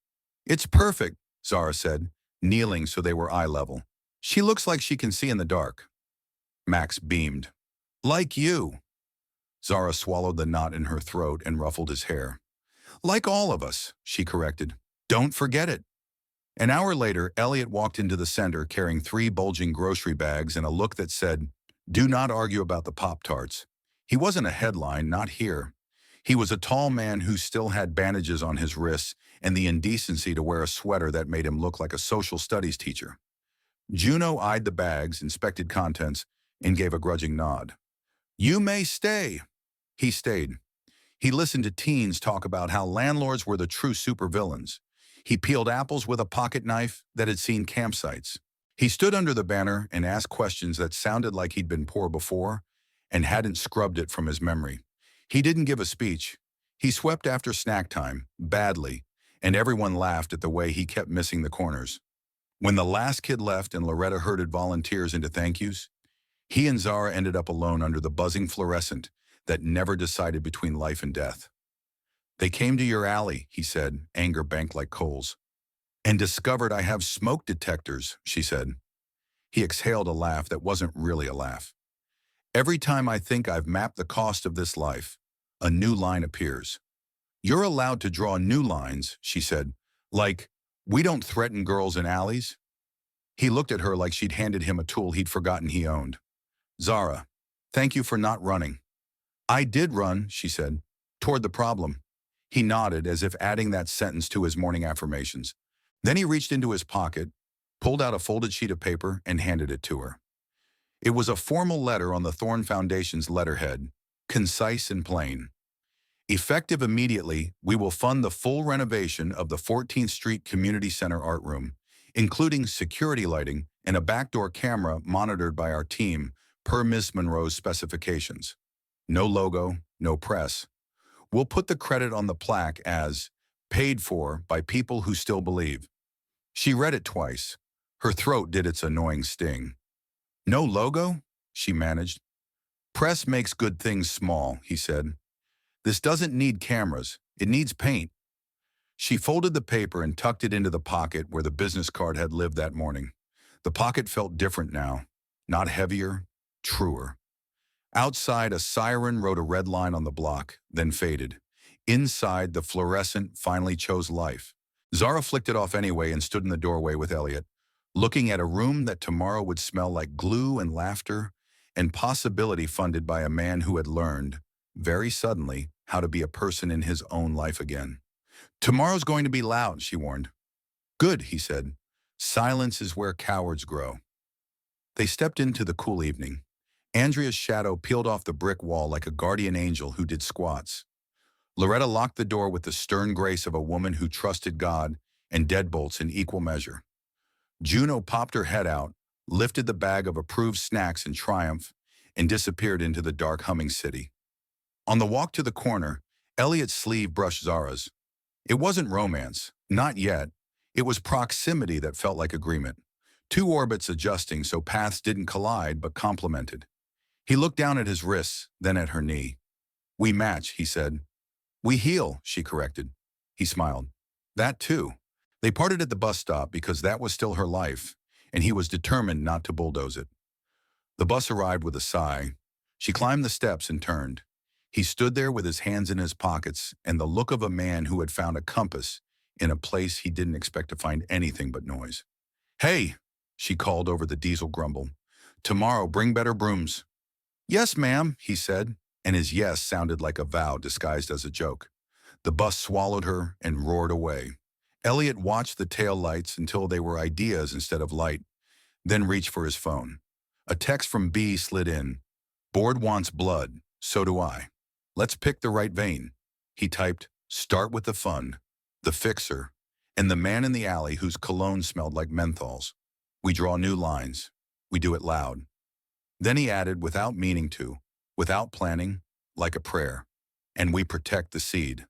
"It's perfect," Zara said, kneeling so they were eye level. "She looks like she can see in the dark." Max beamed. "Like you." Zara swallowed the knot in her throat and ruffled his hair. "Like all of us," she corrected. "Don't forget it." An hour later, Elliot walked into the center carrying 3 bulging grocery bags and a look that said, "Do not argue about the Pop-Tarts." He wasn't a headline, not here. He was a tall man who still had bandages on his wrists and the indecency to wear a sweater that made him look like a social studies teacher. Juno eyed the bags, inspected contents, and gave a grudging nod. "You may stay." He stayed. He listened to teens talk about how landlords were the true supervillains. He peeled apples with a pocket knife that had seen campsites. He stood under the banner and asked questions that sounded like he'd been poor before and hadn't scrubbed it from his memory. He didn't give a speech. He swept after snack time, badly, and everyone laughed at the way he kept missing the corners. When the last kid left and Loretta herded volunteers into thank yous, he and Zara ended up alone under the buzzing fluorescent that never decided between life and death. "They came to your alley," he said, anger banked like coals. "And discovered I have smoke detectors," she said. He exhaled a laugh that wasn't really a laugh. "Every time I think I've mapped the cost of this life, a new line appears." "You're allowed to draw new lines," she said. "Like, we don't threaten girls in alleys." He looked at her like she'd handed him a tool he'd forgotten he owned. "Zara, thank you for not running." "I did run," she said, "toward the problem." He nodded as if adding that sentence to his morning affirmations. Then he reached into his pocket, pulled out a folded sheet of paper, and handed it to her. It was a formal letter on the Thorn Foundation's letterhead, concise and plain. "Effective immediately, we will fund the full renovation of the 14th Street Community Center art room, including security lighting and a backdoor camera monitored by our team per Ms. Monroe's specifications. No logo, no press. We'll put the credit on the plaque as paid for by people who still believe." She read it twice. Her throat did its annoying sting. "No logo?" she managed. "Press makes good things small," he said. "This doesn't need cameras. It needs paint." She folded the paper and tucked it into the pocket where the business card had lived that morning. The pocket felt different now. Not heavier, truer. Outside, a siren wrote a red line on the block, then faded. Inside, the fluorescent finally chose life. Zara flicked it off anyway and stood in the doorway with Elliot, looking at a room that tomorrow would smell like glue and laughter and possibility funded by a man who had learned, very suddenly, how to be a person in his own life again. "Tomorrow's going to be loud," she warned. "Good," he said. "Silence is where cowards grow." They stepped into the cool evening. Andrea's shadow peeled off the brick wall like a guardian angel who did squats. Loretta locked the door with the stern grace of a woman who trusted God and deadbolts in equal measure. Juno popped her head out, lifted the bag of approved snacks in triumph, and disappeared into the dark humming city. On the walk to the corner, Elliot's sleeve brushed Zara's. It wasn't romance, not yet. It was proximity that felt like agreement. 2 orbits adjusting so paths didn't collide but complemented. He looked down at his wrists, then at her knee. "We match," he said. "We heal," she corrected. He smiled. That too. They parted at the bus stop because that was still her life, and he was determined not to bulldoze it. The bus arrived with a sigh. She climbed the steps and turned. He stood there with his hands in his pockets and the look of a man who had found a compass in a place he didn't expect to find anything but noise. "Hey," she called over the diesel grumble. "Tomorrow bring better brooms." "Yes, ma'am," he said, and his yes sounded like a vow disguised as a joke. The bus swallowed her and roared away. Elliot watched the tail lights until they were ideas instead of light, then reached for his phone. A text from B slid in. "Board wants blood, so do I. Let's pick the right vein." He typed, "Start with the fun, the fixer, and the man in the alley whose cologne smelled like menthols. We draw new lines. We do it loud. Then he added, without meaning to, without planning, like a prayer. And we protect the seed.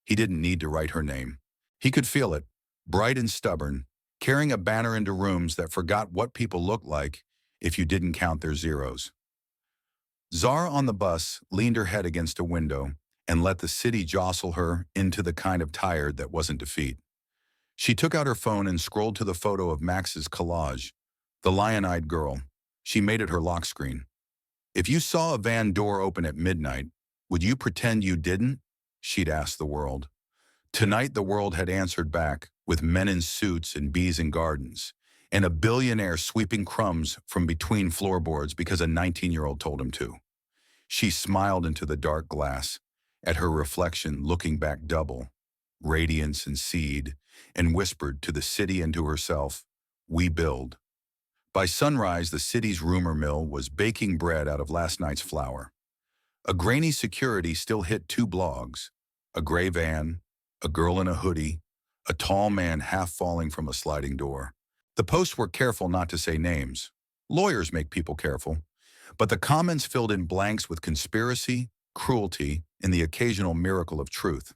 He didn't need to write her name. He could feel it, bright and stubborn, carrying a banner into rooms that forgot what people looked like if you didn't count their zeros. Zara on the bus leaned her head against a window and let the city jostle her into the kind of tired that wasn't defeat. She took out her phone and scrolled to the photo of Max's collage, the lion-eyed girl. She made it her lock screen. If you saw a van door open at midnight, would you pretend you didn't? She'd asked the world. Tonight the world had answered back with men in suits and bees in gardens, and a billionaire sweeping crumbs from between floorboards because a 19-year-old told him to. She smiled into the dark glass, at her reflection looking back double, radiance and seed, and whispered to the city and to herself, "We build." By sunrise, the city's rumor mill was baking bread out of last night's flour. A grainy security still hit two blogs, a gray van, a girl in a hoodie, a tall man half falling from a sliding door. The posts were careful not to say names. Lawyers make people careful. But the comments filled in blanks with conspiracy, cruelty, and the occasional miracle of truth.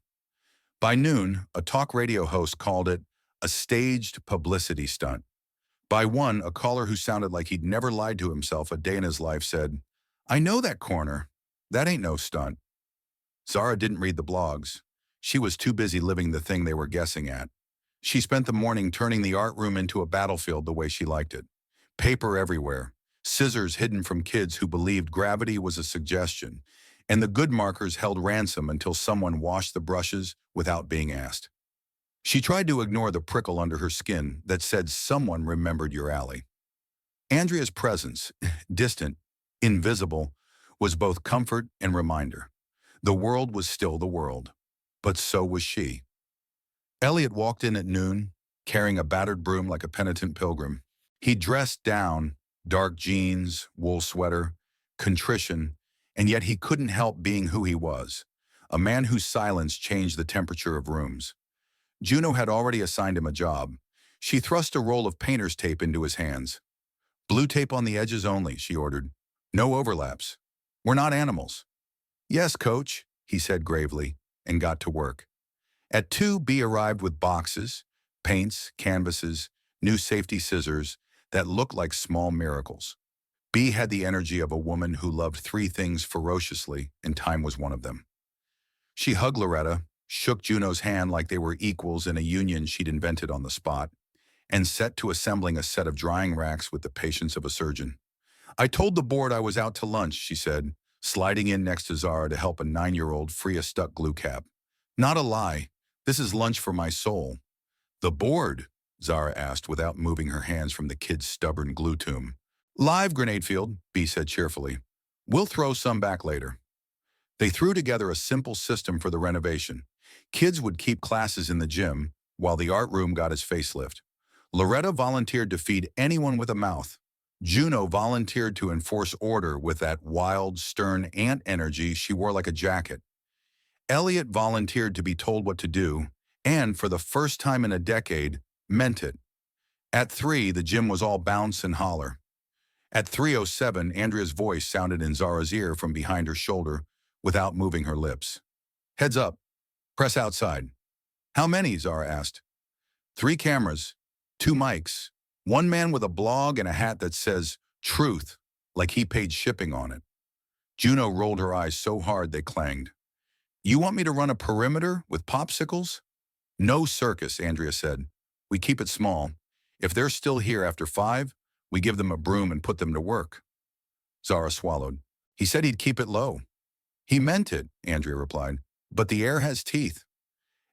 By noon, a talk radio host called it a staged publicity stunt. By one, a caller who sounded like he'd never lied to himself a day in his life said, "I know that corner. That ain't no stunt." Zara didn't read the blogs. She was too busy living the thing they were guessing at. She spent the morning turning the art room into a battlefield the way she liked it. Paper everywhere, scissors hidden from kids who believed gravity was a suggestion, and the good markers held ransom until someone washed the brushes without being asked. She tried to ignore the prickle under her skin that said someone remembered your alley. Andrea's presence, distant, invisible, was both comfort and reminder. The world was still the world, but so was she. Elliot walked in at noon, carrying a battered broom like a penitent pilgrim. He dressed down, dark jeans, wool sweater, contrition, and yet he couldn't help being who he was, a man whose silence changed the temperature of rooms. Juno had already assigned him a job. She thrust a roll of painter's tape into his hands. "Blue tape on the edges only," she ordered. "No overlaps. We're not animals." "Yes, coach," he said gravely, and got to work. At 2, B arrived with boxes, paints, canvases, new safety scissors that looked like small miracles. B had the energy of a woman who loved 3 things ferociously, and time was one of them. She hugged Loretta, shook Juno's hand like they were equals in a union she'd invented on the spot, and set to assembling a set of drying racks with the patience of a surgeon. "I told the board I was out to lunch," she said, sliding in next to Zara to help a 9-year-old free a stuck glue cap. "Not a lie. This is lunch for my soul." "The board?" Zara asked without moving her hands from the kid's stubborn glue tomb. "Live grenade field," B said cheerfully. "We'll throw some back later." They threw together a simple system for the renovation. Kids would keep classes in the gym, while the art room got its facelift. Loretta volunteered to feed anyone with a mouth. Juno volunteered to enforce order with that wild, stern ant energy she wore like a jacket. Elliot volunteered to be told what to do, and for the first time in a decade, meant it. At 3, the gym was all bounce and holler. At 3:07, Andrea's voice sounded in Zara's ear from behind her shoulder without moving her lips. "Heads up. Press outside." "How many?" Zara asked. 3 cameras, 2 mics, 1 man with a blog and a hat that says truth, like he paid shipping on it. Juno rolled her eyes so hard they clanged. "You want me to run a perimeter with popsicles?" "No circus," Andrea said. "We keep it small. If they're still here after 5, we give them a broom and put them to work." Zara swallowed. "He said he'd keep it low." "He meant it," Andrea replied. "But the air has teeth."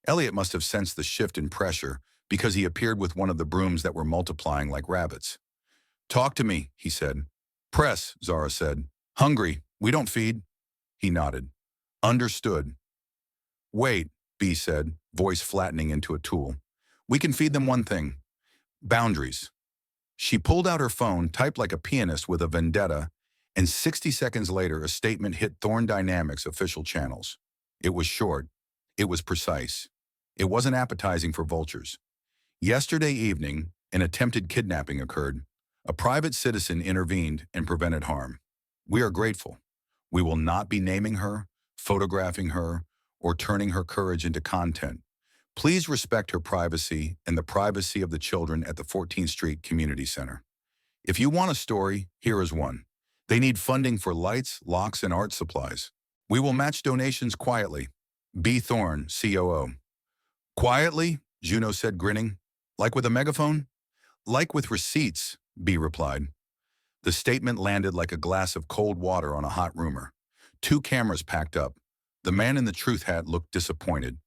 Elliot must have sensed the shift in pressure because he appeared with one of the brooms that were multiplying like rabbits. "Talk to me," he said. "Press," Zara said. "Hungry. We don't feed." He nodded. "Understood." "Wait," B said, voice flattening into a tool. "We can feed them one thing. Boundaries." She pulled out her phone, typed like a pianist with a vendetta, and 60 seconds later a statement hit Thorne Dynamics' official channels. It was short. It was precise. It wasn't appetizing for vultures. Yesterday evening, an attempted kidnapping occurred. A private citizen intervened and prevented harm. We are grateful. We will not be naming her, photographing her, or turning her courage into content. Please respect her privacy and the privacy of the children at the 14th Street Community Center. If you want a story, here is one. They need funding for lights, locks, and art supplies. We will match donations quietly. B. Thorne, COO. Quietly, Juno said, grinning. Like with a megaphone? Like with receipts, B replied. The statement landed like a glass of cold water on a hot rumor. 2 cameras packed up. The man in the truth hat looked disappointed.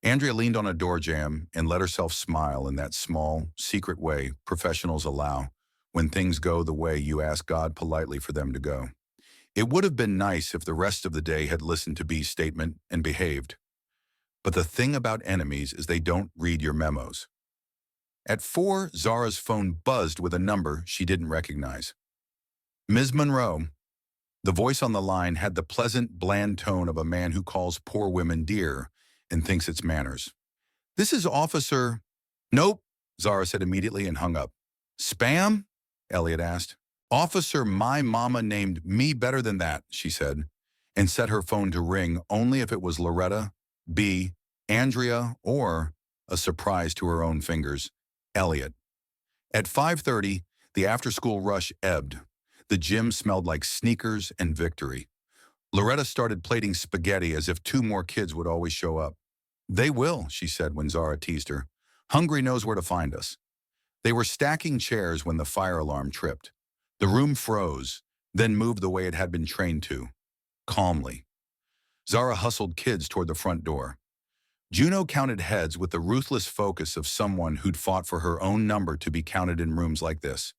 Andrea leaned on a door jamb and let herself smile in that small, secret way professionals allow when things go the way you ask God politely for them to go. It would have been nice if the rest of the day had listened to B's statement and behaved. But the thing about enemies is they don't read your memos. At 4, Zara's phone buzzed with a number she didn't recognize. Ms. Monroe. The voice on the line had the pleasant, bland tone of a man who calls poor women dear and thinks it's manners. This is Officer... Nope, Zara said immediately and hung up. Spam? Elliot asked. Officer, my mama named me better than that, she said, and set her phone to ring only if it was Loretta, B, Andrea, or, a surprise to her own fingers, Elliot. At 5:30, the after-school rush ebbed. The gym smelled like sneakers and victory. Loretta started plating spaghetti as if 2 more kids would always show up. They will, she said when Zara teased her. Hungry knows where to find us. They were stacking chairs when the fire alarm tripped. The room froze, then moved the way it had been trained to, calmly. Zara hustled kids toward the front door. Juno counted heads with the ruthless focus of someone who'd fought for her own number to be counted in rooms like this.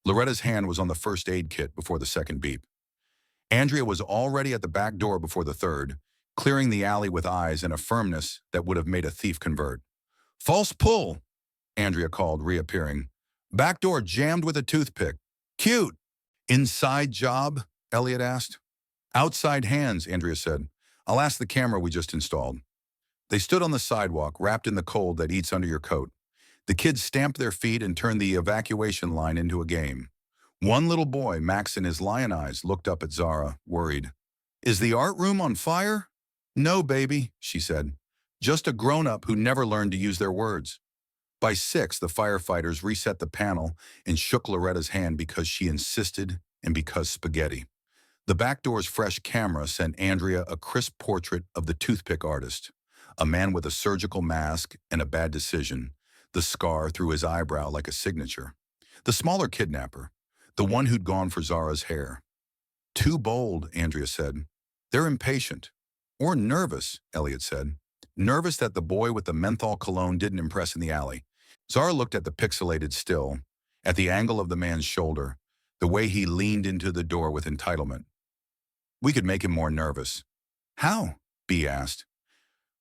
Loretta's hand was on the first aid kit before the second beep. Andrea was already at the back door before the third, clearing the alley with eyes and a firmness that would have made a thief convert. False pull, Andrea called, reappearing. Back door jammed with a toothpick. Cute. Inside job? Elliot asked. Outside hands, Andrea said. I'll ask the camera we just installed. They stood on the sidewalk, wrapped in the cold that eats under your coat. The kids stamped their feet and turned the evacuation line into a game. One little boy, Max in his lion eyes, looked up at Zara, worried. Is the art room on fire? No, baby, she said. Just a grown-up who never learned to use their words. By 6, the firefighters reset the panel and shook Loretta's hand because she insisted and because spaghetti. The back door's fresh camera sent Andrea a crisp portrait of the toothpick artist, a man with a surgical mask and a bad decision, the scar through his eyebrow like a signature. The smaller kidnapper, the one who'd gone for Zara's hair. Too bold, Andrea said. They're impatient. Or nervous, Elliot said. Nervous that the boy with the menthol cologne didn't impress in the alley. Zara looked at the pixelated still, at the angle of the man's shoulder, the way he leaned into the door with entitlement. We could make him more nervous. How? B asked.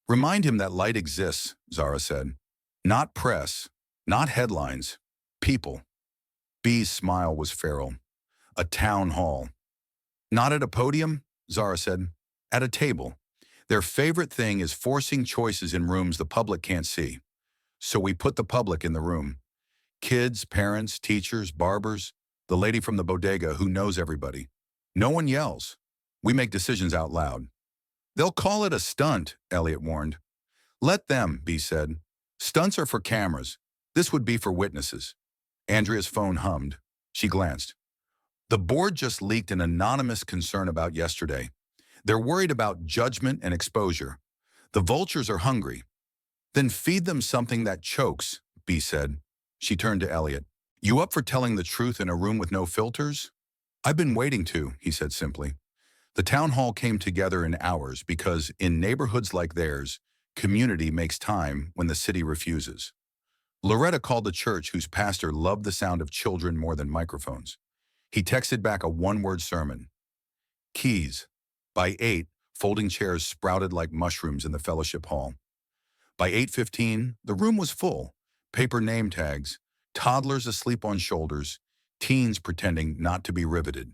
Remind him that light exists, Zara said. Not press, not headlines, people. B's smile was feral. A town hall. Not at a podium, Zara said. At a table. Their favorite thing is forcing choices in rooms the public can't see. So we put the public in the room. Kids, parents, teachers, barbers, the lady from the bodega who knows everybody. No one yells. We make decisions out loud. They'll call it a stunt, Elliot warned. Let them, B said. Stunts are for cameras. This would be for witnesses. Andrea's phone hummed. She glanced. The board just leaked an anonymous concern about yesterday. They're worried about judgment and exposure. The vultures are hungry. Then feed them something that chokes, B said. She turned to Elliot. You up for telling the truth in a room with no filters? I've been waiting to, he said simply. The town hall came together in hours because in neighborhoods like theirs, community makes time when the city refuses. Loretta called the church whose pastor loved the sound of children more than microphones. He texted back a one-word sermon. Keys. By 8, folding chairs sprouted like mushrooms in the fellowship hall. By 8:15, the room was full. Paper name tags, toddlers asleep on shoulders, teens pretending not to be riveted.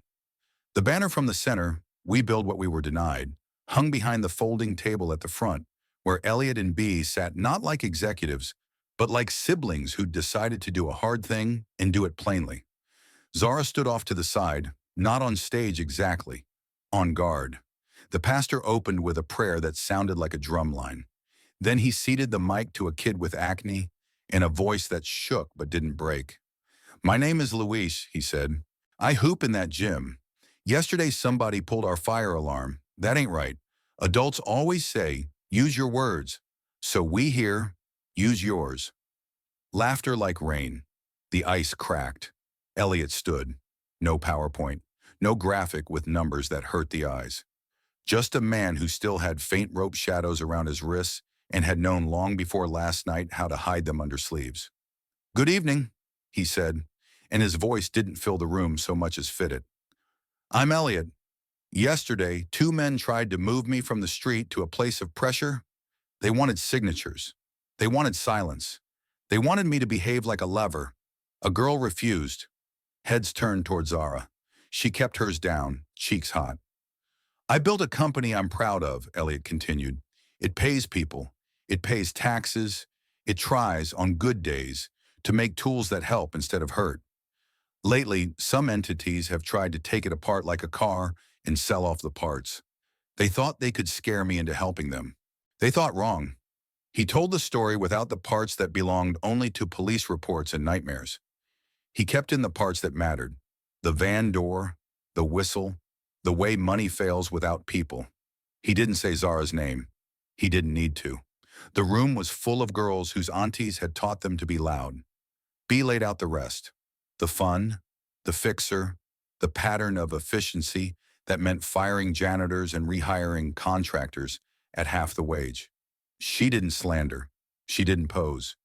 The banner from the center, "We build what we were denied," hung behind the folding table at the front, where Elliot and B sat not like executives, but like siblings who'd decided to do a hard thing and do it plainly. Zara stood off to the side, not on stage exactly, on guard. The pastor opened with a prayer that sounded like a drum line. Then he ceded the mic to a kid with acne in a voice that shook but didn't break. "My name is Luis," he said. "I hoop in that gym. Yesterday somebody pulled our fire alarm. That ain't right. Adults always say, use your words. So we here, use yours." Laughter like rain. The ice cracked. Elliot stood. No PowerPoint. No graphic with numbers that hurt the eyes. Just a man who still had faint rope shadows around his wrists and had known long before last night how to hide them under sleeves. "Good evening," he said, and his voice didn't fill the room so much as fit it. "I'm Elliot. Yesterday, two men tried to move me from the street to a place of pressure. They wanted signatures. They wanted silence. They wanted me to behave like a lover. A girl refused." Heads turned toward Zara. She kept hers down, cheeks hot. "I built a company I'm proud of," Elliot continued. "It pays people. It pays taxes. It tries, on good days, to make tools that help instead of hurt. Lately, some entities have tried to take it apart like a car and sell off the parts. They thought they could scare me into helping them. They thought wrong." He told the story without the parts that belonged only to police reports and nightmares. He kept in the parts that mattered. The van door, the whistle, the way money fails without people. He didn't say Zara's name. He didn't need to. The room was full of girls whose aunties had taught them to be loud. B laid out the rest. The fun, the fixer, the pattern of efficiency that meant firing janitors and rehiring contractors at half the wage. She didn't slander. She didn't pose.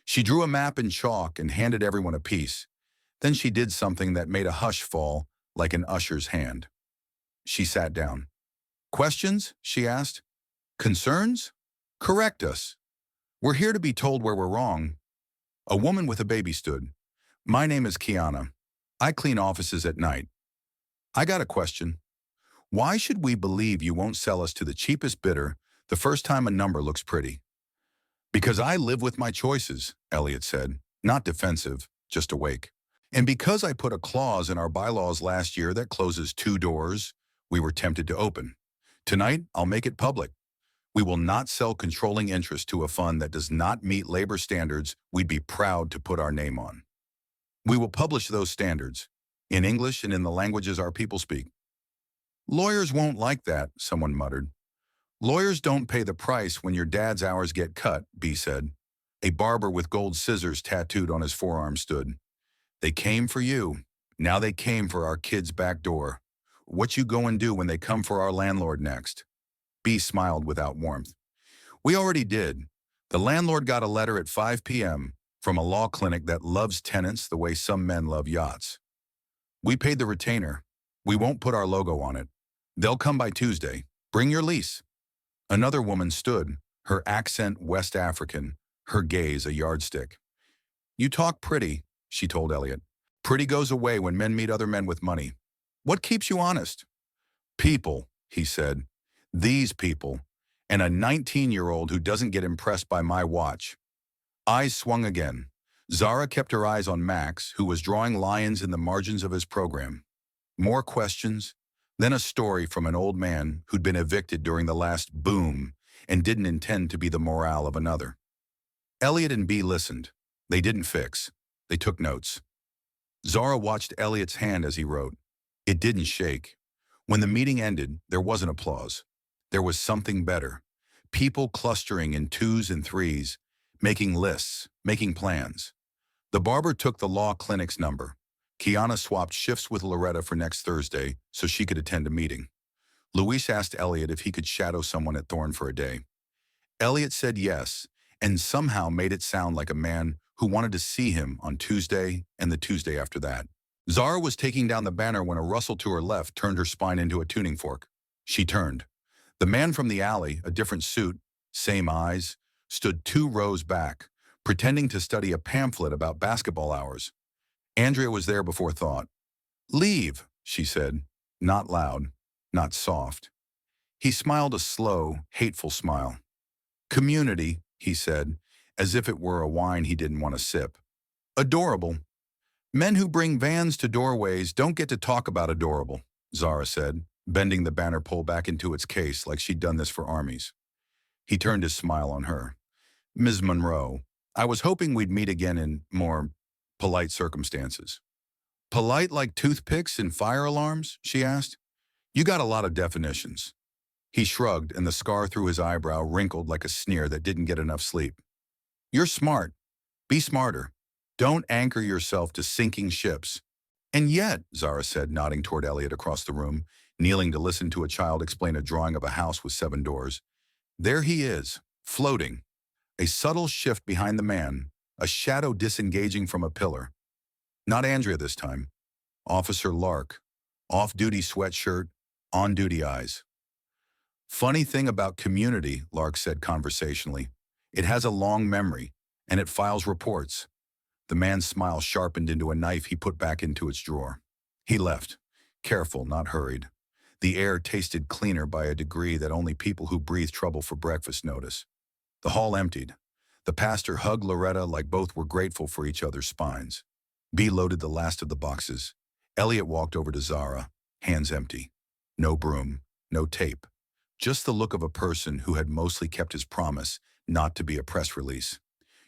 She drew a map in chalk and handed everyone a piece. Then she did something that made a hush fall like an usher's hand. She sat down. "Questions?" she asked. "Concerns? Correct us. We're here to be told where we're wrong." A woman with a baby stood. "My name is Kiana. I clean offices at night. I got a question. Why should we believe you won't sell us to the cheapest bidder the first time a number looks pretty?" "Because I live with my choices," Elliot said, not defensive, just awake. "And because I put a clause in our bylaws last year that closes two doors we were tempted to open. Tonight, I'll make it public. We will not sell controlling interest to a fund that does not meet labor standards we'd be proud to put our name on. We will publish those standards, in English and in the languages our people speak." "Lawyers won't like that," someone muttered. "Lawyers don't pay the price when your dad's hours get cut," B said. A barber with gold scissors tattooed on his forearm stood. "They came for you. Now they came for our kid's back door. What you go and do when they come for our landlord next?" B smiled without warmth. "We already did. The landlord got a letter at 5 p.m. from a law clinic that loves tenants the way some men love yachts. We paid the retainer. We won't put our logo on it. They'll come by Tuesday. Bring your lease." Another woman stood, her accent West African, her gaze a yardstick. "You talk pretty," she told Elliot. "Pretty goes away when men meet other men with money. What keeps you honest?" "People," he said. "These people. And a 19-year-old who doesn't get impressed by my watch." Eyes swung again. Zara kept her eyes on Max, who was drawing lions in the margins of his program. More questions, then a story from an old man who'd been evicted during the last boom and didn't intend to be the morale of another. Elliot and B listened. They didn't fix. They took notes. Zara watched Elliot's hand as he wrote. It didn't shake. When the meeting ended, there wasn't applause. There was something better. People clustering in twos and threes, making lists, making plans. The barber took the law clinic's number. Kiana swapped shifts with Loretta for next Thursday so she could attend a meeting. Luis asked Elliot if he could shadow someone at Thorne for a day. Elliot said yes, and somehow made it sound like a man who wanted to see him on Tuesday and the Tuesday after that. Zara was taking down the banner when a rustle to her left turned her spine into a tuning fork. She turned. The man from the alley, a different suit, same eyes, stood 2 rows back, pretending to study a pamphlet about basketball hours. Andrea was there before thought. "Leave," she said, not loud, not soft. He smiled a slow, hateful smile. Community, he said, as if it were a wine he didn't want to sip. Adorable. Men who bring vans to doorways don't get to talk about adorable, Zara said, bending the banner pole back into its case like she'd done this for armies. He turned his smile on her. Ms. Monroe, I was hoping we'd meet again in more polite circumstances. Polite like toothpicks and fire alarms? She asked. You got a lot of definitions. He shrugged, and the scar through his eyebrow wrinkled like a sneer that didn't get enough sleep. You're smart. Be smarter. Don't anchor yourself to sinking ships. And yet, Zara said, nodding toward Elliot across the room, kneeling to listen to a child explain a drawing of a house with 7 doors. There he is, floating. A subtle shift behind the man, a shadow disengaging from a pillar. Not Andrea this time. Officer Lark. Off-duty sweatshirt, on-duty eyes. Funny thing about community, Lark said conversationally. It has a long memory, and it files reports. The man's smile sharpened into a knife he put back into its drawer. He left, careful, not hurried. The air tasted cleaner by a degree that only people who breathe trouble for breakfast notice. The hall emptied. The pastor hugged Loretta like both were grateful for each other's spines. Bee loaded the last of the boxes. Elliot walked over to Zara, hands empty. No broom, no tape. Just the look of a person who had mostly kept his promise not to be a press release.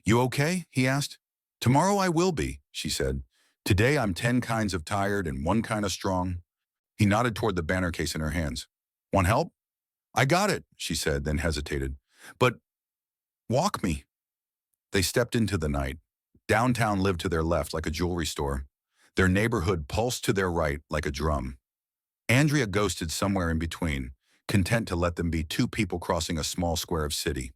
You okay? He asked. Tomorrow I will be, she said. Today I'm 10 kinds of tired and 1 kind of strong. He nodded toward the banner case in her hands. Want help? I got it, she said, then hesitated. But walk me. They stepped into the night. Downtown lived to their left like a jewelry store. Their neighborhood pulsed to their right like a drum. Andrea ghosted somewhere in between, content to let them be 2 people crossing a small square of city.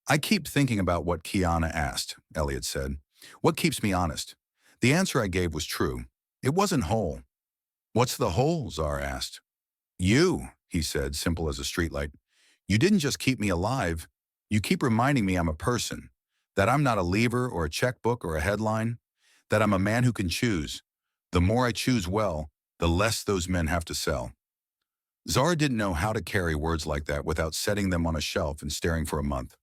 I keep thinking about what Kiana asked, Elliot said. What keeps me honest? The answer I gave was true. It wasn't whole. What's the whole? Zara asked. You, he said, simple as a streetlight. You didn't just keep me alive. You keep reminding me I'm a person, that I'm not a lever or a checkbook or a headline, that I'm a man who can choose. The more I choose well, the less those men have to sell. Zara didn't know how to carry words like that without setting them on a shelf and staring for a month.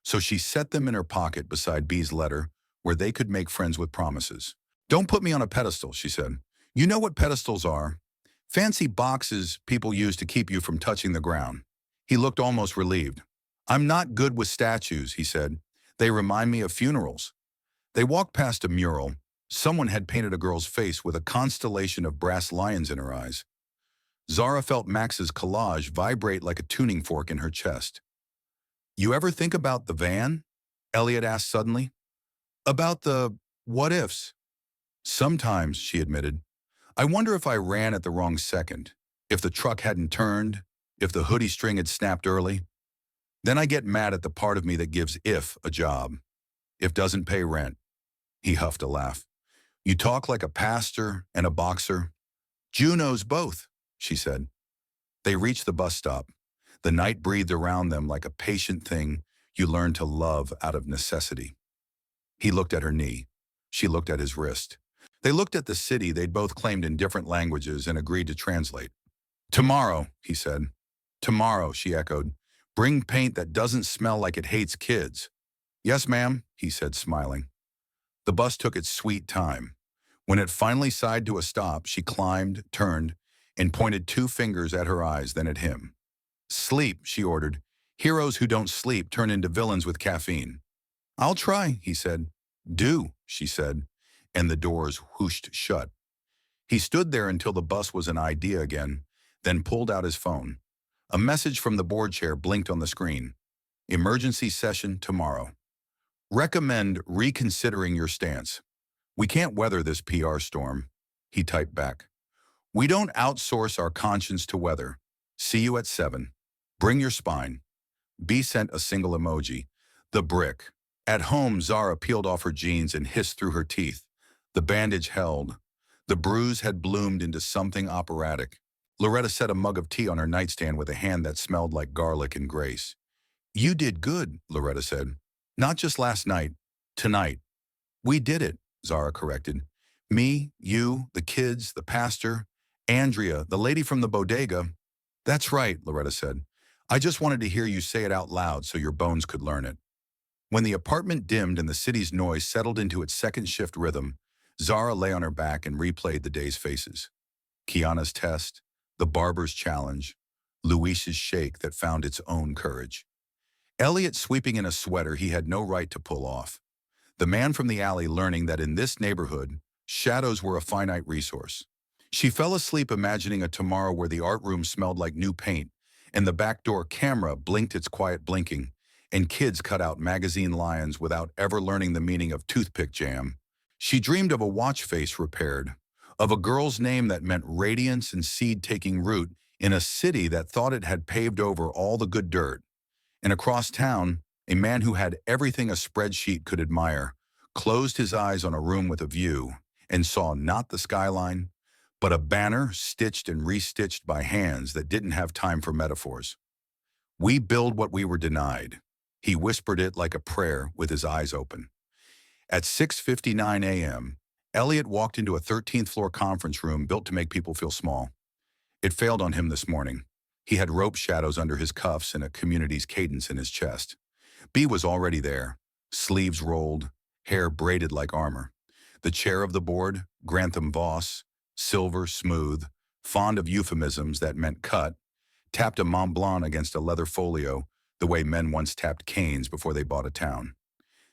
So she set them in her pocket beside Bee's letter, where they could make friends with promises. Don't put me on a pedestal, she said. You know what pedestals are. Fancy boxes people use to keep you from touching the ground. He looked almost relieved. I'm not good with statues, he said. They remind me of funerals. They walked past a mural. Someone had painted a girl's face with a constellation of brass lions in her eyes. Zara felt Max's collage vibrate like a tuning fork in her chest. You ever think about the van? Elliot asked suddenly. About the what-ifs? Sometimes, she admitted. I wonder if I ran at the wrong second, if the truck hadn't turned, if the hoodie string had snapped early. Then I get mad at the part of me that gives if a job, if doesn't pay rent. He huffed a laugh. You talk like a pastor and a boxer. Juno's both, she said. They reached the bus stop. The night breathed around them like a patient thing you learn to love out of necessity. He looked at her knee. She looked at his wrist. They looked at the city they'd both claimed in different languages and agreed to translate. Tomorrow, he said. Tomorrow, she echoed. Bring paint that doesn't smell like it hates kids. Yes, ma'am, he said, smiling. The bus took its sweet time. When it finally sighed to a stop, she climbed, turned, and pointed 2 fingers at her eyes, then at him. Sleep, she ordered. Heroes who don't sleep turn into villains with caffeine. I'll try, he said. Do, she said, and the doors whooshed shut. He stood there until the bus was an idea again, then pulled out his phone. A message from the board chair blinked on the screen. Emergency session tomorrow. Recommend reconsidering your stance. We can't weather this PR storm, he typed back. We don't outsource our conscience to weather. See you at 7. Bring your spine. B sent a single emoji. The brick. At home, Zara peeled off her jeans and hissed through her teeth. The bandage held. The bruise had bloomed into something operatic. Loretta set a mug of tea on her nightstand with a hand that smelled like garlic and grace. You did good, Loretta said. Not just last night. Tonight. We did it, Zara corrected. Me, you, the kids, the pastor, Andrea, the lady from the bodega. That's right, Loretta said. I just wanted to hear you say it out loud so your bones could learn it. When the apartment dimmed and the city's noise settled into its second shift rhythm, Zara lay on her back and replayed the day's faces. Kiana's test, the barber's challenge, Luis's shake that found its own courage. Elliot sweeping in a sweater he had no right to pull off. The man from the alley learning that in this neighborhood, shadows were a finite resource. She fell asleep imagining a tomorrow where the art room smelled like new paint, and the backdoor camera blinked its quiet blinking, and kids cut out magazine lions without ever learning the meaning of toothpick jam. She dreamed of a watch face repaired, of a girl's name that meant radiance and seed taking root in a city that thought it had paved over all the good dirt. And across town, a man who had everything a spreadsheet could admire, closed his eyes on a room with a view, and saw not the skyline, but a banner stitched and restitched by hands that didn't have time for metaphors. We build what we were denied. He whispered it like a prayer with his eyes open. At 6:59 a.m., Elliot walked into a 13th floor conference room built to make people feel small. It failed on him this morning. He had rope shadows under his cuffs and a community's cadence in his chest. B was already there, sleeves rolled, hair braided like armor. The chair of the board, Grantham Voss, silver, smooth, fond of euphemisms that meant cut, tapped a Mont Blanc against a leather folio the way men once tapped canes before they bought a town.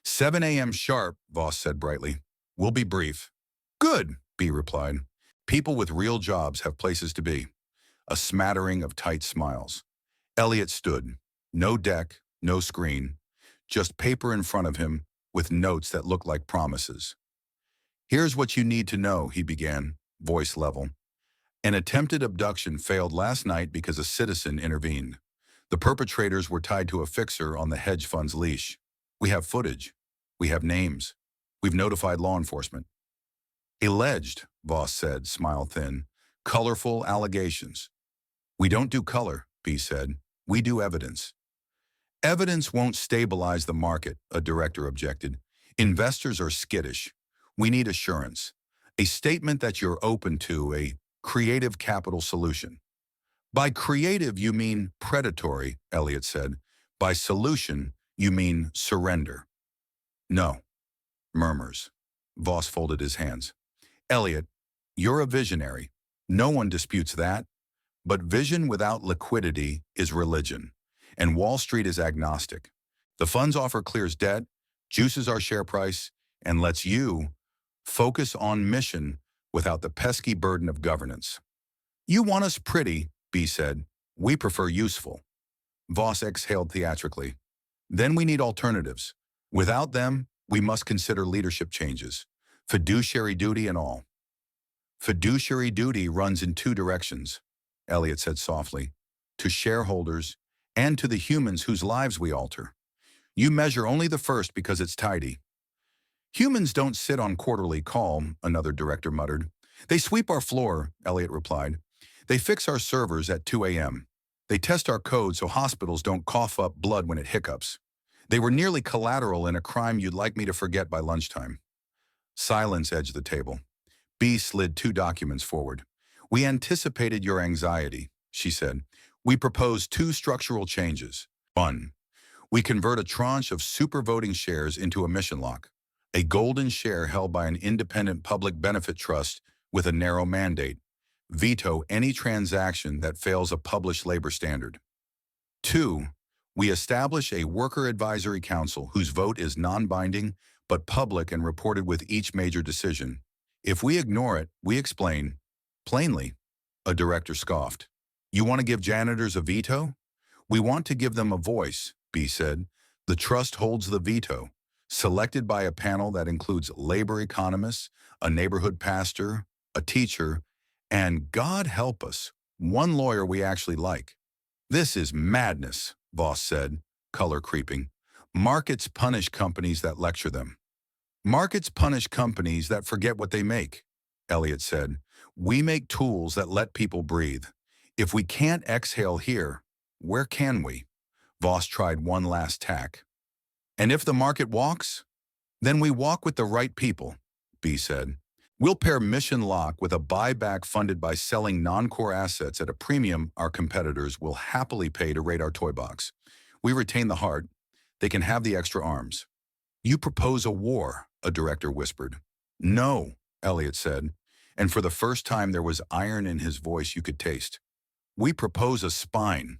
7 a.m. sharp, Voss said brightly. We'll be brief. Good, B replied. People with real jobs have places to be. A smattering of tight smiles. Elliot stood. No deck, no screen, just paper in front of him with notes that looked like promises. Here's what you need to know, he began, voice level. An attempted abduction failed last night because a citizen intervened. The perpetrators were tied to a fixer on the hedge fund's leash. We have footage. We have names. We've notified law enforcement. Alleged, Voss said, smile thin. Colorful allegations. We don't do color, B said. We do evidence. Evidence won't stabilize the market, a director objected. Investors are skittish. We need assurance. A statement that you're open to a creative capital solution. By creative, you mean predatory, Elliot said. By solution, you mean surrender. No. Murmurs. Voss folded his hands. Elliot, you're a visionary. No one disputes that. But vision without liquidity is religion, and Wall Street is agnostic. The fund's offer clears debt, juices our share price, and lets you focus on mission without the pesky burden of governance. You want us pretty, B said. We prefer useful. Voss exhaled theatrically. Then we need alternatives. Without them, we must consider leadership changes, fiduciary duty and all. Fiduciary duty runs in two directions, Elliot said softly, to shareholders and to the humans whose lives we alter. You measure only the first because it's tidy. Humans don't sit on quarterly calm, another director muttered. They sweep our floor, Elliot replied. They fix our servers at 2 a.m. They test our code so hospitals don't cough up blood when it hiccups. They were nearly collateral in a crime you'd like me to forget by lunchtime. Silence edged the table. B slid two documents forward. We anticipated your anxiety, she said. We proposed two structural changes. 1. We convert a tranche of super voting shares into a mission lock, a golden share held by an independent public benefit trust with a narrow mandate. Veto any transaction that fails a published labor standard. 2. We establish a worker advisory council whose vote is non-binding but public and reported with each major decision. If we ignore it, we explain. Plainly, a director scoffed. You want to give janitors a veto? We want to give them a voice, B said. The trust holds the veto, selected by a panel that includes labor economists, a neighborhood pastor, a teacher, and God help us, one lawyer we actually like. This is madness, Voss said, color creeping. Markets punish companies that lecture them. Markets punish companies that forget what they make, Elliot said. We make tools that let people breathe. If we can't exhale here, where can we? Voss tried one last tack. And if the market walks? Then we walk with the right people, B said. We'll pair Mission Lock with a buyback funded by selling non-core assets at a premium our competitors will happily pay to raid our toy box. We retain the heart. They can have the extra arms. You propose a war, a director whispered. No, Elliot said, and for the first time there was iron in his voice you could taste. We propose a spine.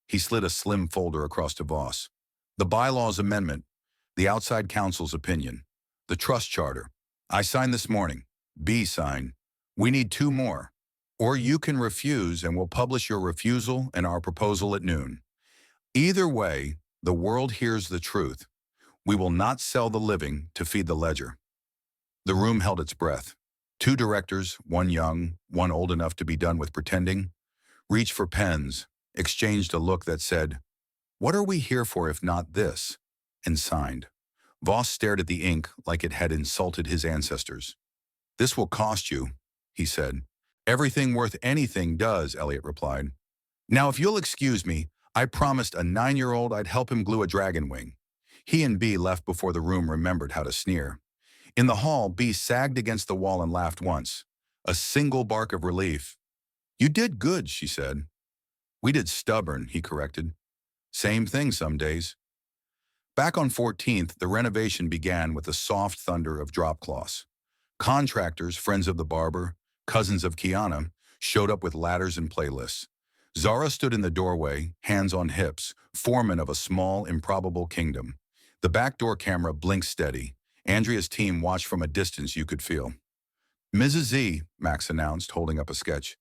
He slid a slim folder across to Voss. The bylaws amendment, the outside counsel's opinion, the trust charter. I signed this morning. B sign. We need 2 more. Or you can refuse and we'll publish your refusal and our proposal at noon. Either way, the world hears the truth. We will not sell the living to feed the ledger. The room held its breath. 2 directors, one young, one old enough to be done with pretending, reached for pens, exchanged a look that said, "What are we here for if not this?" and signed. Voss stared at the ink like it had insulted his ancestors. "This will cost you," he said. "Everything worth anything does," Elliot replied. "Now, if you'll excuse me, I promised a 9-year-old I'd help him glue a dragon wing." He and B left before the room remembered how to sneer. In the hall, B sagged against the wall and laughed once. A single bark of relief. "You did good," she said. "We did stubborn," he corrected. "Same thing some days." Back on 14th, the renovation began with the soft thunder of drop cloths. Contractors, friends of the barber, cousins of Kiana, showed up with ladders and playlists. Zara stood in the doorway, hands on hips, foreman of a small, improbable kingdom. The backdoor camera blinked steady. Andrea's team watched from a distance you could feel. "Mrs. Z," Max announced, holding up a sketch.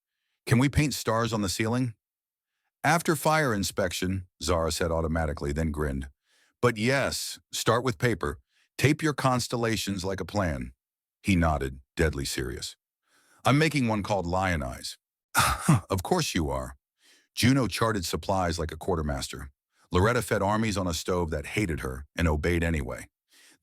"Can we paint stars on the ceiling?" "After fire inspection," Zara said automatically, then grinned. "But yes, start with paper. Tape your constellations like a plan." He nodded, deadly serious. "I'm making one called Lion Eyes." "Of course you are." Juno charted supplies like a quartermaster. Loretta fed armies on a stove that hated her and obeyed anyway.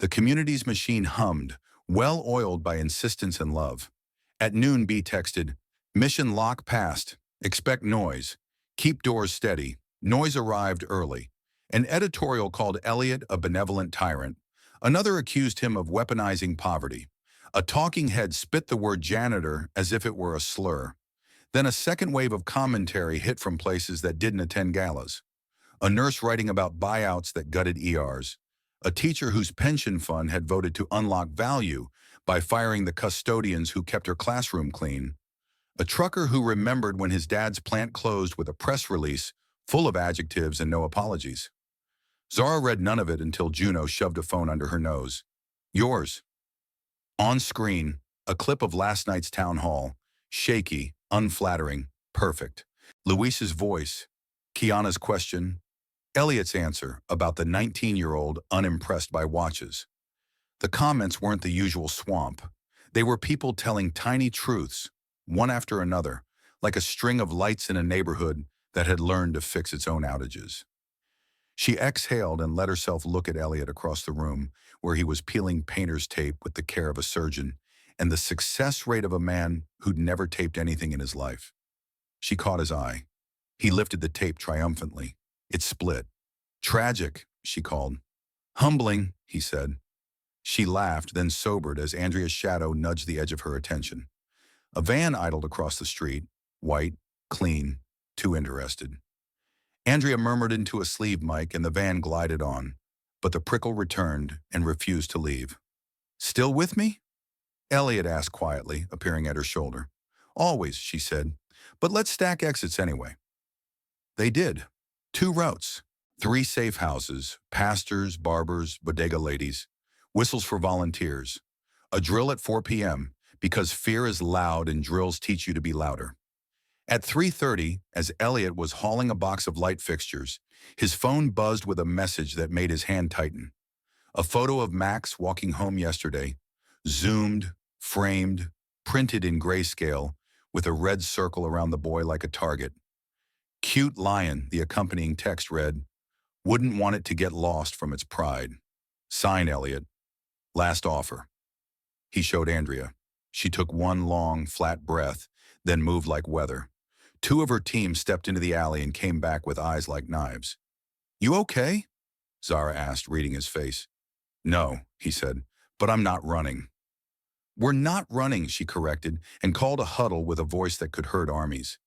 The community's machine hummed, well-oiled by insistence and love. At noon, B texted, "Mission lock passed. Expect noise. Keep doors steady." Noise arrived early. An editorial called Elliot a benevolent tyrant. Another accused him of weaponizing poverty. A talking head spit the word janitor as if it were a slur. Then a second wave of commentary hit from places that didn't attend galas. A nurse writing about buyouts that gutted ERs. A teacher whose pension fund had voted to unlock value by firing the custodians who kept her classroom clean. A trucker who remembered when his dad's plant closed with a press release full of adjectives and no apologies. Zara read none of it until Juno shoved a phone under her nose. "Yours." On screen, a clip of last night's town hall. Shaky, unflattering, perfect. Luis's voice, Kiana's question, Elliot's answer about the 19-year-old unimpressed by watches. The comments weren't the usual swamp. They were people telling tiny truths, one after another, like a string of lights in a neighborhood that had learned to fix its own outages. She exhaled and let herself look at Elliot across the room, where he was peeling painter's tape with the care of a surgeon and the success rate of a man who'd never taped anything in his life. She caught his eye. He lifted the tape triumphantly. It split. "Tragic," she called. "Humbling," he said. She laughed, then sobered as Andrea's shadow nudged the edge of her attention. A van idled across the street, white, clean, too interested. Andrea murmured into a sleeve mic and the van glided on, but the prickle returned and refused to leave. "Still with me?" Elliot asked quietly, appearing at her shoulder. "Always," she said, "but let's stack exits anyway." They did. 2 routes, 3 safe houses, pastors, barbers, bodega ladies, whistles for volunteers, a drill at 4 p.m. because fear is loud and drills teach you to be louder. At 3:30, as Elliot was hauling a box of light fixtures, his phone buzzed with a message that made his hand tighten. A photo of Max walking home yesterday, zoomed, framed, printed in grayscale, with a red circle around the boy like a target. "Cute lion," the accompanying text read. "Wouldn't want it to get lost from its pride. Sign, Elliot. Last offer." He showed Andrea. She took one long, flat breath, then moved like weather. 2 of her team stepped into the alley and came back with eyes like knives. "You okay?" Zara asked, reading his face. "No," he said, "but I'm not running." We're not running, she corrected, and called a huddle with a voice that could hurt armies.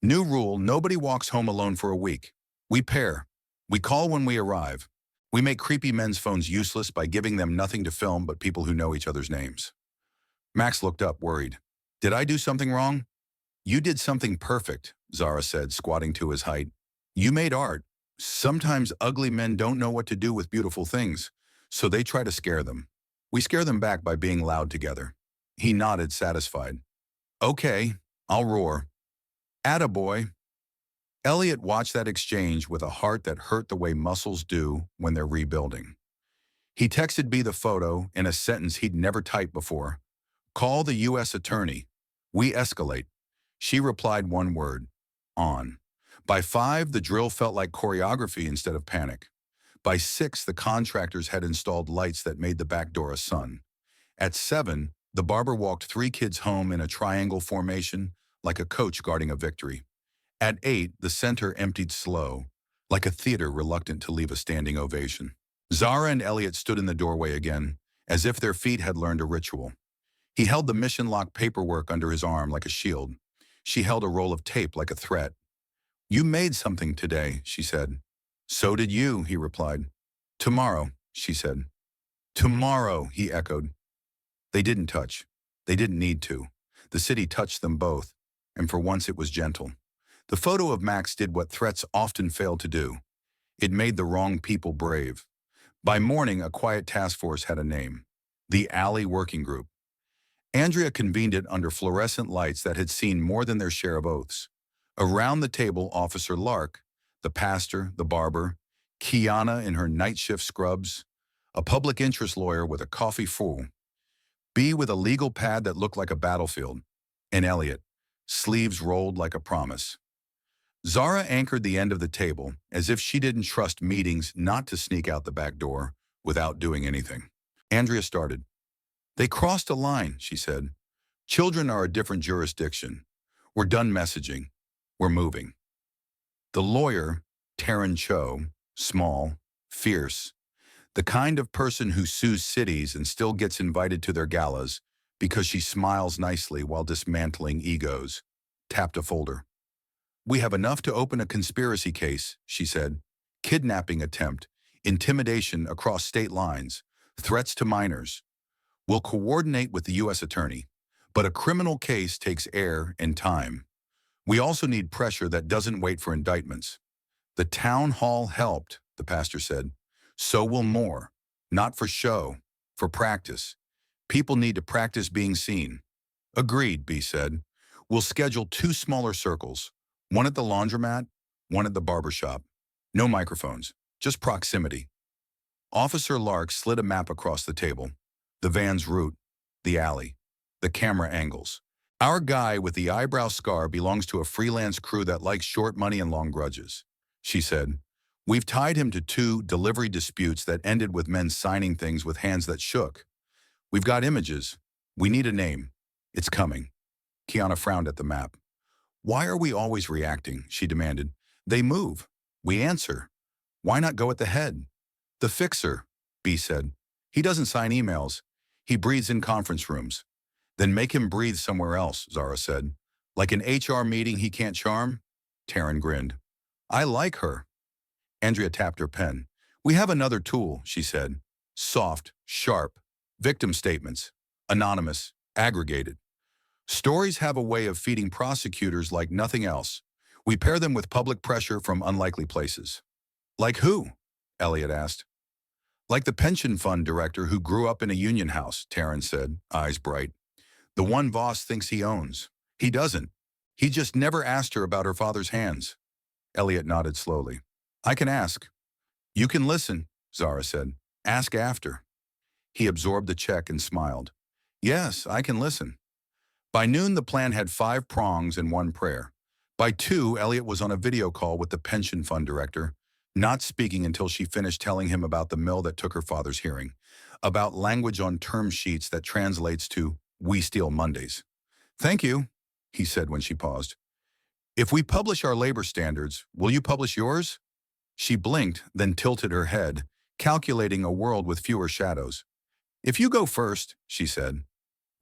New rule, nobody walks home alone for a week. We pair. We call when we arrive. We make creepy men's phones useless by giving them nothing to film but people who know each other's names. Max looked up, worried. Did I do something wrong? You did something perfect, Zara said, squatting to his height. You made art. Sometimes ugly men don't know what to do with beautiful things, so they try to scare them. We scare them back by being loud together. He nodded, satisfied. Okay, I'll roar. Attaboy. Elliot watched that exchange with a heart that hurt the way muscles do when they're rebuilding. He texted B the photo in a sentence he'd never typed before. Call the U.S. attorney. We escalate. She replied one word. On. By 5, the drill felt like choreography instead of panic. By 6, the contractors had installed lights that made the back door a sun. At 7, the barber walked 3 kids home in a triangle formation, like a coach guarding a victory. At 8, the center emptied slow, like a theater reluctant to leave a standing ovation. Zara and Elliot stood in the doorway again, as if their feet had learned a ritual. He held the mission-lock paperwork under his arm like a shield. She held a roll of tape like a threat. You made something today, she said. So did you, he replied. Tomorrow, she said. Tomorrow, he echoed. They didn't touch. They didn't need to. The city touched them both, and for once it was gentle. The photo of Max did what threats often fail to do. It made the wrong people brave. By morning, a quiet task force had a name. The Alley Working Group. Andrea convened it under fluorescent lights that had seen more than their share of oaths. Around the table, Officer Lark, the pastor, the barber, Kiana in her night shift scrubs, a public interest lawyer with a coffee full, B with a legal pad that looked like a battlefield, and Elliot, sleeves rolled like a promise. Zara anchored the end of the table, as if she didn't trust meetings not to sneak out the back door without doing anything. Andrea started. They crossed a line, she said. Children are a different jurisdiction. We're done messaging. We're moving. The lawyer, Taryn Cho, small, fierce, the kind of person who sues cities and still gets invited to their galas because she smiles nicely while dismantling egos, tapped a folder. We have enough to open a conspiracy case, she said. Kidnapping attempt, intimidation across state lines, threats to minors. We'll coordinate with the U.S. attorney, but a criminal case takes air and time. We also need pressure that doesn't wait for indictments. The town hall helped, the pastor said. So will more. Not for show, for practice. People need to practice being seen. Agreed, B said. We'll schedule 2 smaller circles, one at the laundromat, one at the barbershop. No microphones, just proximity. Officer Lark slid a map across the table. The van's route, the alley, the camera angles. Our guy with the eyebrow scar belongs to a freelance crew that likes short money and long grudges, she said. We've tied him to 2 delivery disputes that ended with men signing things with hands that shook. We've got images. We need a name. It's coming. Kiana frowned at the map. Why are we always reacting? She demanded. They move. We answer. Why not go at the head? The fixer, B said. He doesn't sign emails. He breathes in conference rooms. Then make him breathe somewhere else, Zara said. Like an HR meeting he can't charm? Taryn grinned. I like her. Andrea tapped her pen. We have another tool, she said. Soft, sharp, victim statements. Anonymous, aggregated. Stories have a way of feeding prosecutors like nothing else. We pair them with public pressure from unlikely places. Like who? Elliot asked. Like the pension fund director who grew up in a union house, Taryn said, eyes bright. The one Voss thinks he owns. He doesn't. He just never asked her about her father's hands. Elliot nodded slowly. I can ask. You can listen, Zara said. Ask after. He absorbed the check and smiled. Yes, I can listen. By noon, the plan had 5 prongs and 1 prayer. By 2, Elliot was on a video call with the pension fund director, not speaking until she finished telling him about the mill that took her father's hearing, about language on term sheets that translates to "We steal Mondays." Thank you, he said when she paused. If we publish our labor standards, will you publish yours? She blinked, then tilted her head, calculating a world with fewer shadows. If you go first, she said.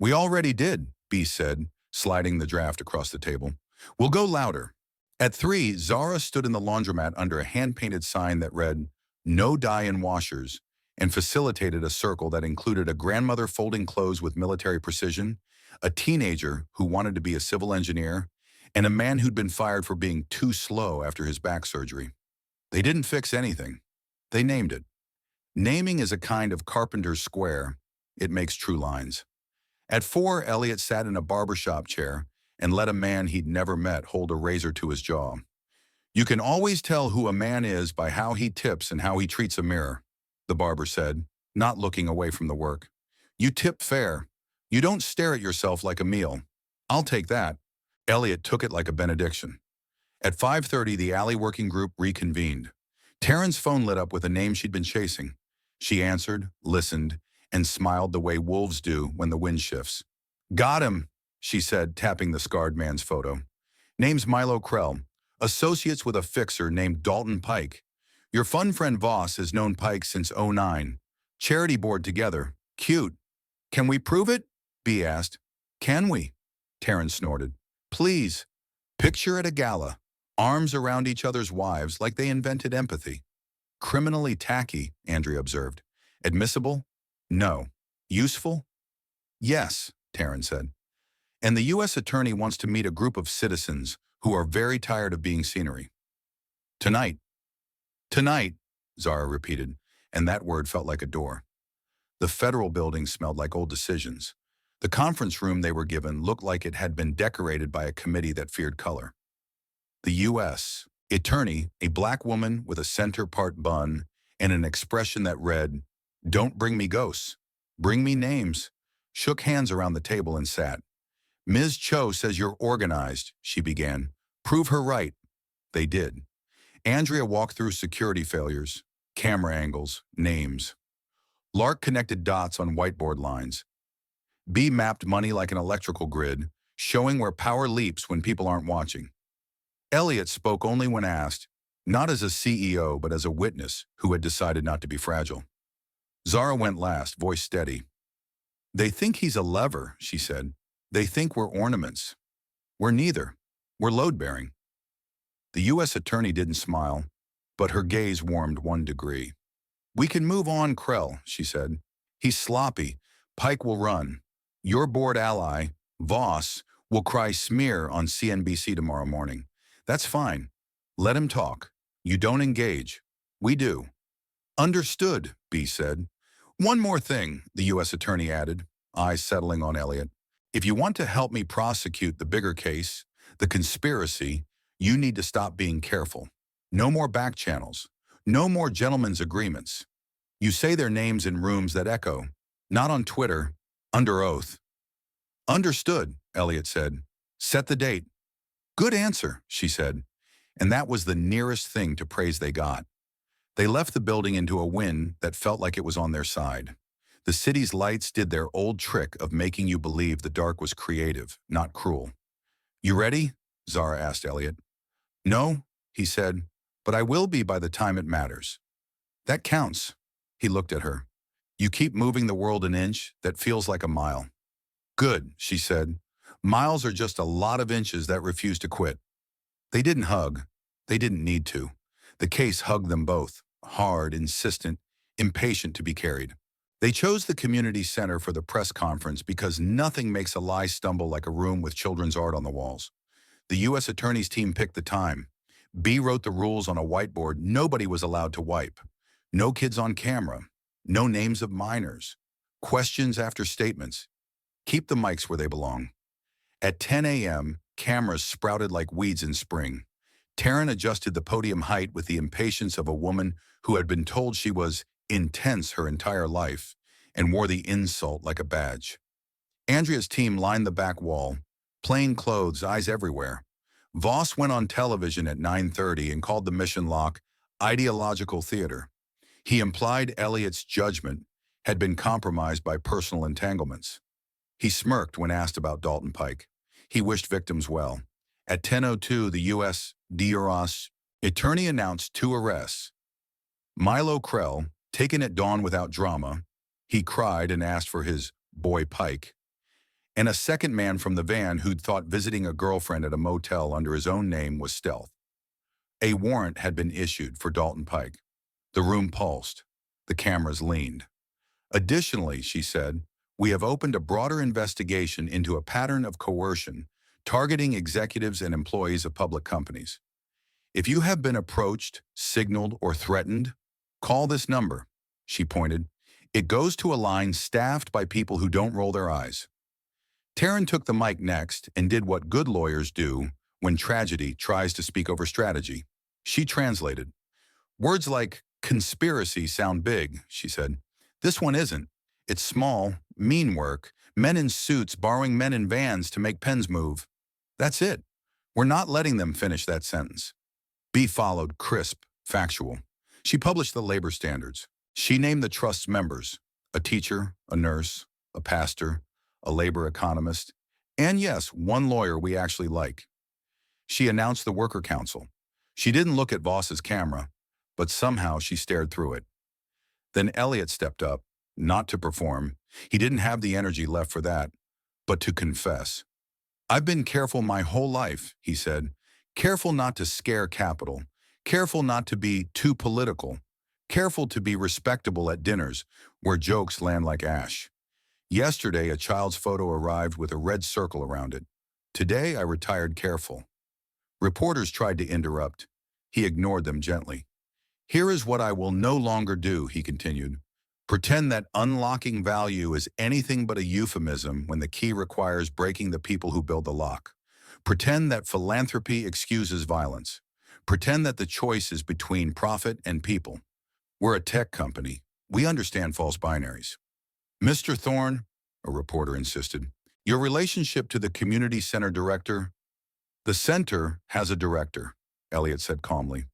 We already did, B said, sliding the draft across the table. We'll go louder. At 3, Zara stood in the laundromat under a hand-painted sign that read, "No dye in washers," and facilitated a circle that included a grandmother folding clothes with military precision, a teenager who wanted to be a civil engineer, and a man who'd been fired for being too slow after his back surgery. They didn't fix anything. They named it. Naming is a kind of carpenter's square. It makes true lines. At 4, Elliot sat in a barbershop chair and let a man he'd never met hold a razor to his jaw. You can always tell who a man is by how he tips and how he treats a mirror, the barber said, not looking away from the work. You tip fair. You don't stare at yourself like a meal. I'll take that. Elliot took it like a benediction. At 5:30, the alley working group reconvened. Taryn's phone lit up with a name she'd been chasing. She answered, listened, and smiled the way wolves do when the wind shifts. Got him, she said, tapping the scarred man's photo. Name's Milo Krell, associates with a fixer named Dalton Pike. Your fun friend Voss has known Pike since '09. Charity board together. Cute. Can we prove it? B asked. Can we? Taryn snorted. Please. Picture at a gala. Arms around each other's wives like they invented empathy. Criminally tacky, Andrea observed. Admissible? No. Useful? Yes, Taryn said. And the U.S. attorney wants to meet a group of citizens who are very tired of being scenery. Tonight. Tonight, Zara repeated, and that word felt like a door. The federal building smelled like old decisions. The conference room they were given looked like it had been decorated by a committee that feared color. The U.S. attorney, a black woman with a center-part bun and an expression that read, "Don't bring me ghosts. Bring me names," shook hands around the table and sat. Ms. Cho says you're organized, she began. Prove her right. They did. Andrea walked through security failures, camera angles, names. Lark connected dots on whiteboard lines. B mapped money like an electrical grid, showing where power leaps when people aren't watching. Elliot spoke only when asked, not as a CEO but as a witness who had decided not to be fragile. Zara went last, voice steady. They think he's a lever, she said. They think we're ornaments. We're neither. We're load-bearing. The U.S. attorney didn't smile, but her gaze warmed 1 degree. We can move on, Krell, she said. He's sloppy. Pike will run. Your board ally, Voss, will cry smear on CNBC tomorrow morning. That's fine. Let him talk. You don't engage. We do. Understood, B said. One more thing, the U.S. attorney added, eyes settling on Elliot. If you want to help me prosecute the bigger case, the conspiracy, you need to stop being careful. No more back channels. No more gentlemen's agreements. You say their names in rooms that echo. Not on Twitter. Under oath. Understood, Elliot said. Set the date. Good answer, she said. And that was the nearest thing to praise they got. They left the building into a wind that felt like it was on their side. The city's lights did their old trick of making you believe the dark was creative, not cruel. You ready? Zara asked Elliot. No, he said, but I will be by the time it matters. That counts. He looked at her. You keep moving the world an inch, that feels like a mile. Good, she said. Miles are just a lot of inches that refuse to quit. They didn't hug. They didn't need to. The case hugged them both, hard, insistent, impatient to be carried. They chose the community center for the press conference because nothing makes a lie stumble like a room with children's art on the walls. The U.S. attorney's team picked the time. B wrote the rules on a whiteboard nobody was allowed to wipe. No kids on camera. No names of minors. Questions after statements. Keep the mics where they belong. At 10 a.m., cameras sprouted like weeds in spring. Taryn adjusted the podium height with the impatience of a woman who had been told she was intense her entire life and wore the insult like a badge. Andrea's team lined the back wall, plain clothes, eyes everywhere. Voss went on television at 9:30 and called the mission lock ideological theater. He implied Elliot's judgment had been compromised by personal entanglements. He smirked when asked about Dalton Pike. He wished victims well. At 10:02, the U.S. DRS attorney announced 2 arrests. Milo Krell, taken at dawn without drama, he cried and asked for his boy Pike. and a second man from the van who'd thought visiting a girlfriend at a motel under his own name was stealth. A warrant had been issued for Dalton Pike. The room pulsed. The cameras leaned. Additionally, she said, we have opened a broader investigation into a pattern of coercion targeting executives and employees of public companies. If you have been approached, signaled, or threatened, call this number, she pointed. It goes to a line staffed by people who don't roll their eyes. Taryn took the mic next and did what good lawyers do when tragedy tries to speak over strategy. She translated. Words like conspiracy sound big, she said. This one isn't. It's small, mean work, men in suits borrowing men in vans to make pens move. That's it. We're not letting them finish that sentence. B followed, crisp, factual. She published the labor standards. She named the trust's members, a teacher, a nurse, a pastor, a labor economist, and yes, one lawyer we actually like. She announced the worker council. She didn't look at Voss's camera, but somehow she stared through it. Then Elliot stepped up, not to perform. He didn't have the energy left for that, but to confess. I've been careful my whole life, he said. Careful not to scare capital. Careful not to be too political. Careful to be respectable at dinners, where jokes land like ash. Yesterday, a child's photo arrived with a red circle around it. Today, I retired careful. Reporters tried to interrupt. He ignored them gently. Here is what I will no longer do, he continued. Pretend that unlocking value is anything but a euphemism when the key requires breaking the people who build the lock. Pretend that philanthropy excuses violence. Pretend that the choice is between profit and people. We're a tech company. We understand false binaries. Mr. Thorne, a reporter insisted, your relationship to the community center director? The center has a director, Elliot said calmly.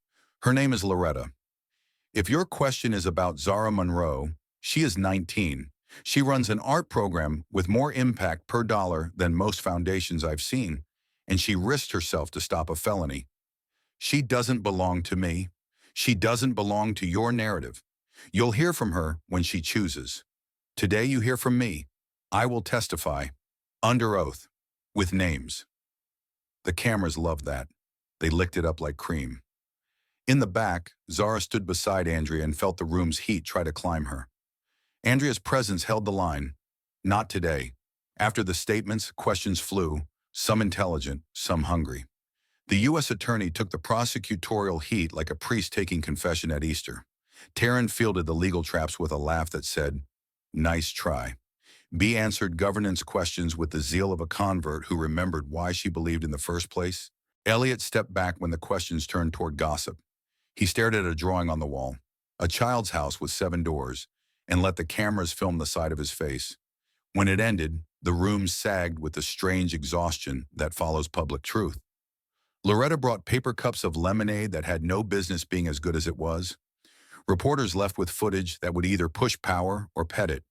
Her name is Loretta. If your question is about Zara Monroe, she is 19. She runs an art program with more impact per dollar than most foundations I've seen, and she risked herself to stop a felony. She doesn't belong to me. She doesn't belong to your narrative. You'll hear from her when she chooses. Today you hear from me. I will testify, under oath, with names. The cameras loved that. They licked it up like cream. In the back, Zara stood beside Andrea and felt the room's heat try to climb her. Andrea's presence held the line. Not today. After the statements, questions flew, some intelligent, some hungry. The U.S. attorney took the prosecutorial heat like a priest taking confession at Easter. Taryn fielded the legal traps with a laugh that said, nice try. B answered governance questions with the zeal of a convert who remembered why she believed in the first place. Elliot stepped back when the questions turned toward gossip. He stared at a drawing on the wall, a child's house with 7 doors, and let the cameras film the side of his face. When it ended, the room sagged with the strange exhaustion that follows public truth. Loretta brought paper cups of lemonade that had no business being as good as it was. Reporters left with footage that would either push power or pet it.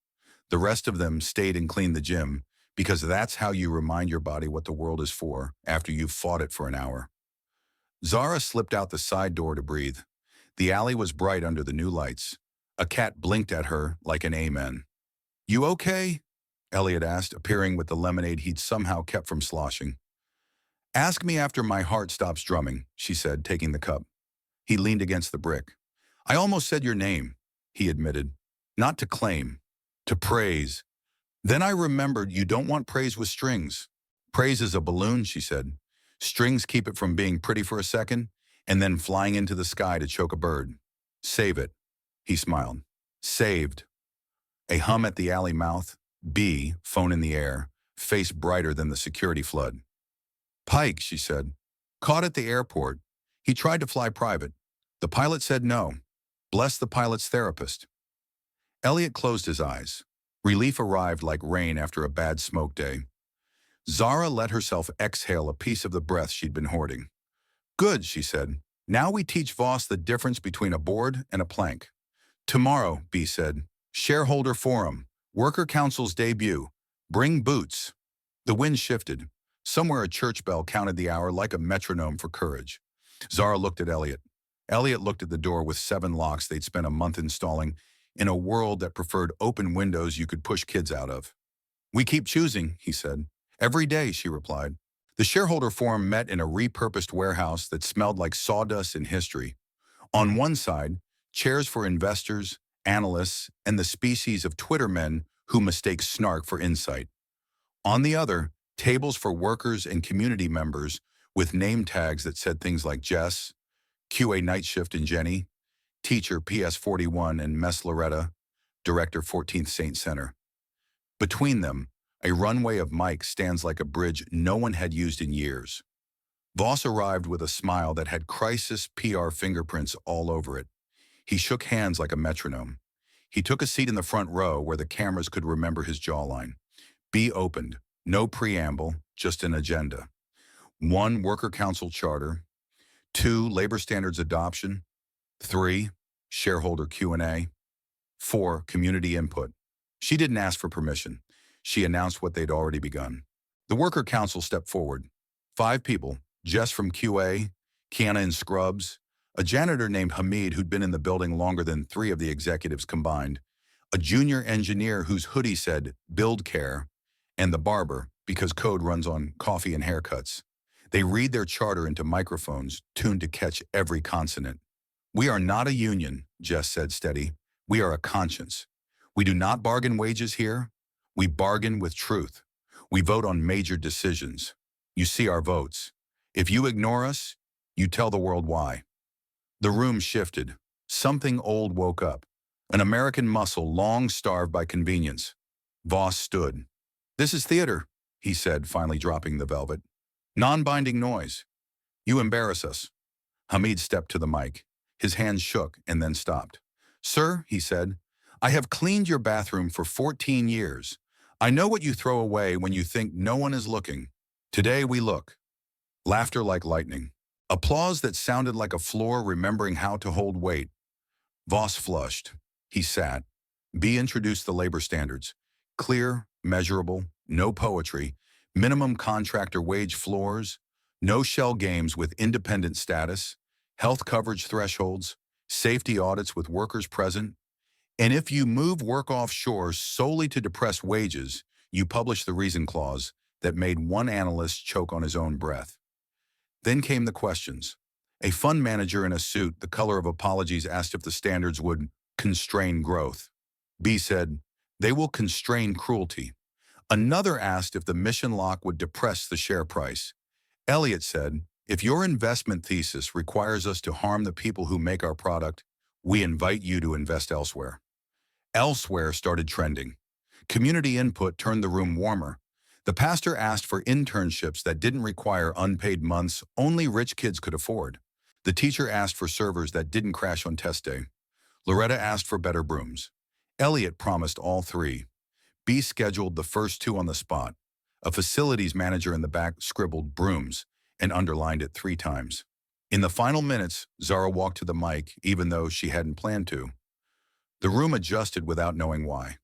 The rest of them stayed and cleaned the gym, because that's how you remind your body what the world is for after you've fought it for an hour. Zara slipped out the side door to breathe. The alley was bright under the new lights. A cat blinked at her like an amen. You okay? Elliot asked, appearing with the lemonade he'd somehow kept from sloshing. Ask me after my heart stops drumming, she said, taking the cup. He leaned against the brick. I almost said your name, he admitted. Not to claim, to praise. Then I remembered you don't want praise with strings. Praise is a balloon, she said. Strings keep it from being pretty for a second, and then flying into the sky to choke a bird. Save it. He smiled. Saved. A hum at the alley mouth. B, phone in the air, face brighter than the security flood. Pike, she said. Caught at the airport. He tried to fly private. The pilot said no. Bless the pilot's therapist. Elliot closed his eyes. Relief arrived like rain after a bad smoke day. Zara let herself exhale a piece of the breath she'd been hoarding. Good, she said. Now we teach Voss the difference between a board and a plank. Tomorrow, B said. Shareholder forum. Worker council's debut. Bring boots. The wind shifted. Somewhere a church bell counted the hour like a metronome for courage. Zara looked at Elliot. Elliot looked at the door with 7 locks they'd spent a month installing in a world that preferred open windows you could push kids out of. We keep choosing, he said. Every day, she replied. The shareholder forum met in a repurposed warehouse that smelled like sawdust and history. On one side, chairs for investors, analysts, and the species of Twitter men who mistake snark for insight. On the other, tables for workers and community members with name tags that said things like Jess, QA Night Shift and Jenny, Teacher PS41 and Mess Loretta, Director 14th Saint Center. Between them, a runway of mics stands like a bridge no one had used in years. Voss arrived with a smile that had crisis PR fingerprints all over it. He shook hands like a metronome. He took a seat in the front row where the cameras could remember his jawline. B opened. No preamble, just an agenda. 1. Worker Council Charter. 2. Labor Standards Adoption. 3. Shareholder Q&A. 4. Community Input. She didn't ask for permission. She announced what they'd already begun. The Worker Council stepped forward. 5 people, Jess from QA, Kiana in Scrubs, a janitor named Hamid who'd been in the building longer than 3 of the executives combined, a junior engineer whose hoodie said Build Care, and the barber, because code runs on coffee and haircuts. They read their charter into microphones, tuned to catch every consonant. We are not a union, Jess said steady. We are a conscience. We do not bargain wages here. We bargain with truth. We vote on major decisions. You see our votes. If you ignore us, you tell the world why. The room shifted. Something old woke up. An American muscle long starved by convenience. Voss stood. This is theater, he said, finally dropping the velvet. Non-binding noise. You embarrass us. Hamid stepped to the mic. His hands shook and then stopped. Sir, he said, I have cleaned your bathroom for 14 years. I know what you throw away when you think no one is looking. Today we look. Laughter like lightning. Applause that sounded like a floor remembering how to hold weight. Voss flushed. He sat. B introduced the labor standards. Clear, measurable, no poetry, minimum contractor wage floors, no shell games with independent status, health coverage thresholds, safety audits with workers present. And if you move work offshore solely to depress wages, you publish the reason clause that made one analyst choke on his own breath. Then came the questions. A fund manager in a suit, the color of apologies, asked if the standards would constrain growth. B said, they will constrain cruelty. Another asked if the mission lock would depress the share price. Elliot said, if your investment thesis requires us to harm the people who make our product, we invite you to invest elsewhere. Elsewhere started trending. Community input turned the room warmer. The pastor asked for internships that didn't require unpaid months only rich kids could afford. The teacher asked for servers that didn't crash on test day. Loretta asked for better brooms. Elliot promised all 3. B scheduled the first 2 on the spot. A facilities manager in the back scribbled brooms and underlined it 3 times. In the final minutes, Zara walked to the mic, even though she hadn't planned to. The room adjusted without knowing why.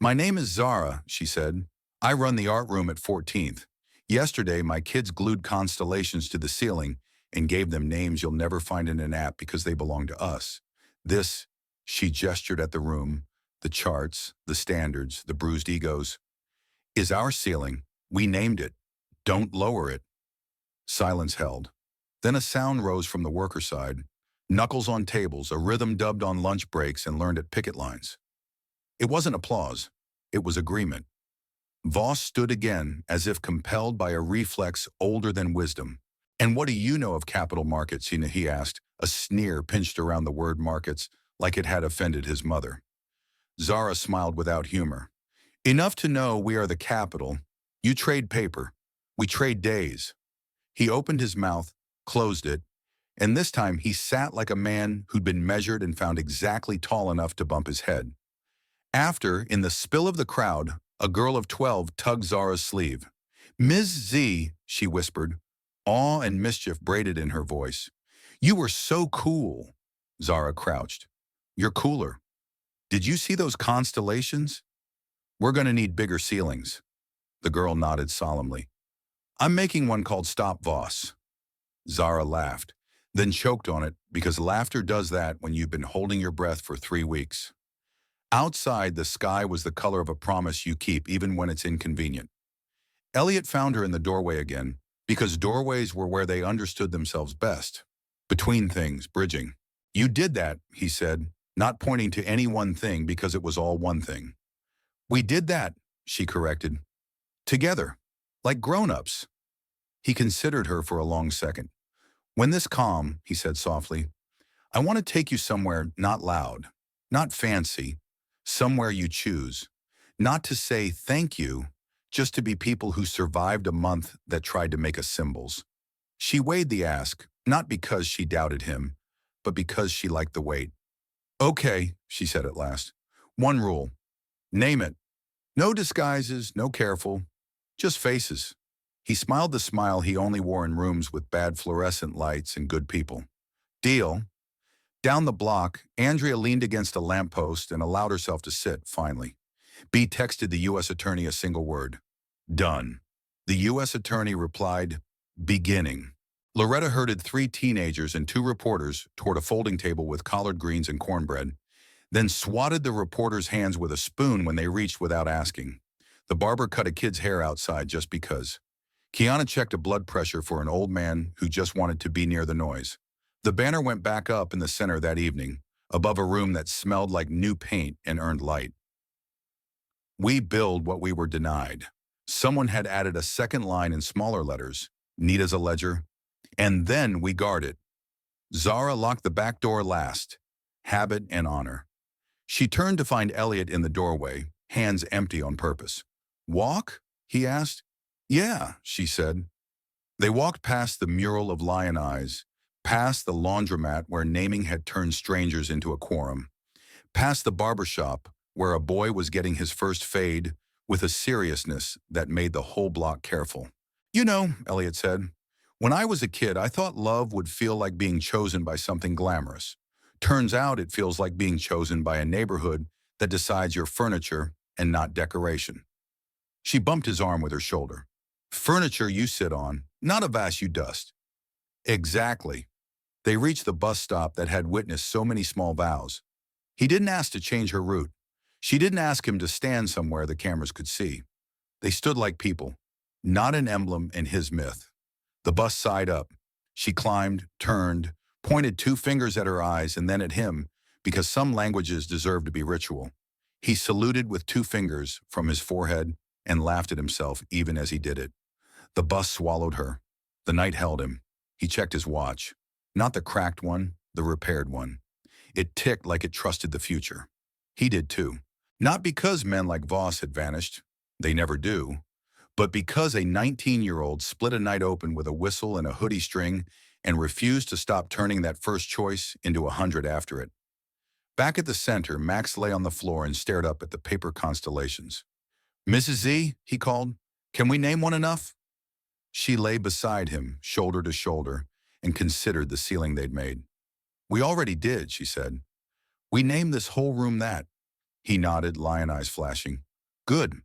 My name is Zara, she said. I run the art room at 14th. Yesterday, my kids glued constellations to the ceiling and gave them names you'll never find in an app because they belong to us. This, she gestured at the room, the charts, the standards, the bruised egos, is our ceiling. We named it. Don't lower it. Silence held. Then a sound rose from the worker side. Knuckles on tables, a rhythm dubbed on lunch breaks and learned at picket lines. It wasn't applause. It was agreement. Voss stood again, as if compelled by a reflex older than wisdom. And what do you know of capital markets, he asked, a sneer pinched around the word markets like it had offended his mother. Zara smiled without humor. Enough to know we are the capital. You trade paper. We trade days. He opened his mouth, closed it, and this time he sat like a man who'd been measured and found exactly tall enough to bump his head. After, in the spill of the crowd, a girl of 12 tugged Zara's sleeve. Ms. Z, she whispered, awe and mischief braided in her voice. You were so cool. Zara crouched. You're cooler. Did you see those constellations? We're going to need bigger ceilings. The girl nodded solemnly. I'm making one called Stop Voss. Zara laughed, then choked on it because laughter does that when you've been holding your breath for 3 weeks. Outside, the sky was the color of a promise you keep even when it's inconvenient. Elliot found her in the doorway again, because doorways were where they understood themselves best. Between things, bridging. You did that, he said, not pointing to any one thing because it was all one thing. We did that, she corrected. Together. Like grown-ups. He considered her for a long second. When this calm, he said softly, I want to take you somewhere not loud, not fancy, somewhere you choose. Not to say thank you, just to be people who survived a month that tried to make us symbols. She weighed the ask, not because she doubted him, but because she liked the wait. Okay, she said at last. One rule. Name it. No disguises, no careful, just faces. He smiled the smile he only wore in rooms with bad fluorescent lights and good people. Deal. Down the block, Andrea leaned against a lamppost and allowed herself to sit, finally. B texted the U.S. attorney a single word. Done. The U.S. attorney replied, beginning. Loretta herded 3 teenagers and 2 reporters toward a folding table with collard greens and cornbread, then swatted the reporters' hands with a spoon when they reached without asking. The barber cut a kid's hair outside just because. Kiana checked a blood pressure for an old man who just wanted to be near the noise. The banner went back up in the center that evening, above a room that smelled like new paint and earned light. We build what we were denied. Someone had added a second line in smaller letters, neat as a ledger, and then we guard it. Zara locked the back door last, habit and honor. She turned to find Elliot in the doorway, hands empty on purpose. Walk? He asked. Yeah, she said. They walked past the mural of lion eyes, past the laundromat where naming had turned strangers into a quorum, past the barbershop where a boy was getting his first fade with a seriousness that made the whole block careful. You know, Elliot said, when I was a kid, I thought love would feel like being chosen by something glamorous. Turns out it feels like being chosen by a neighborhood that decides you're furniture and not decoration. She bumped his arm with her shoulder. Furniture you sit on, not a vase you dust. Exactly. They reached the bus stop that had witnessed so many small vows. He didn't ask to change her route. She didn't ask him to stand somewhere the cameras could see. They stood like people, not an emblem in his myth. The bus sighed up. She climbed, turned, pointed 2 fingers at her eyes and then at him, because some languages deserve to be ritual. He saluted with 2 fingers from his forehead and laughed at himself even as he did it. The bus swallowed her. The night held him. He checked his watch. Not the cracked one, the repaired one. It ticked like it trusted the future. He did too. Not because men like Voss had vanished. They never do. But because a 19-year-old split a night open with a whistle and a hoodie string and refused to stop turning that first choice into 100 after it. Back at the center, Max lay on the floor and stared up at the paper constellations. Mrs. Z, he called, can we name one enough? She lay beside him, shoulder to shoulder, and considered the ceiling they'd made. We already did, she said. We named this whole room that. He nodded, lion eyes flashing. Good.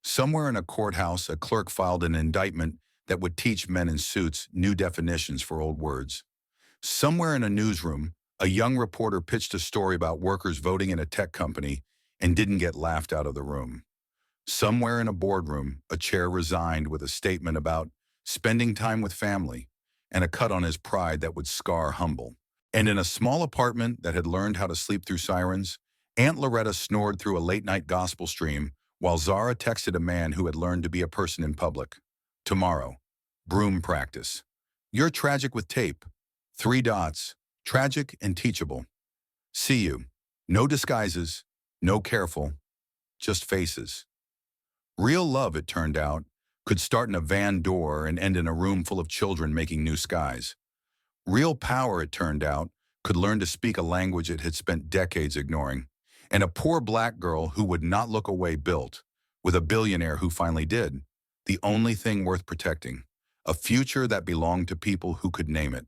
Somewhere in a courthouse, a clerk filed an indictment that would teach men in suits new definitions for old words. Somewhere in a newsroom, a young reporter pitched a story about workers voting in a tech company and didn't get laughed out of the room. Somewhere in a boardroom, a chair resigned with a statement about spending time with family and a cut on his pride that would scar humble. And in a small apartment that had learned how to sleep through sirens, Aunt Loretta snored through a late-night gospel stream while Zara texted a man who had learned to be a person in public. Tomorrow, broom practice. You're tragic with tape. 3 dots, tragic and teachable. See you. No disguises, no careful, just faces. Real love, it turned out, could start in a van door and end in a room full of children making new skies. Real power, it turned out, could learn to speak a language it had spent decades ignoring. And a poor black girl who would not look away built, with a billionaire who finally did, the only thing worth protecting, a future that belonged to people who could name it.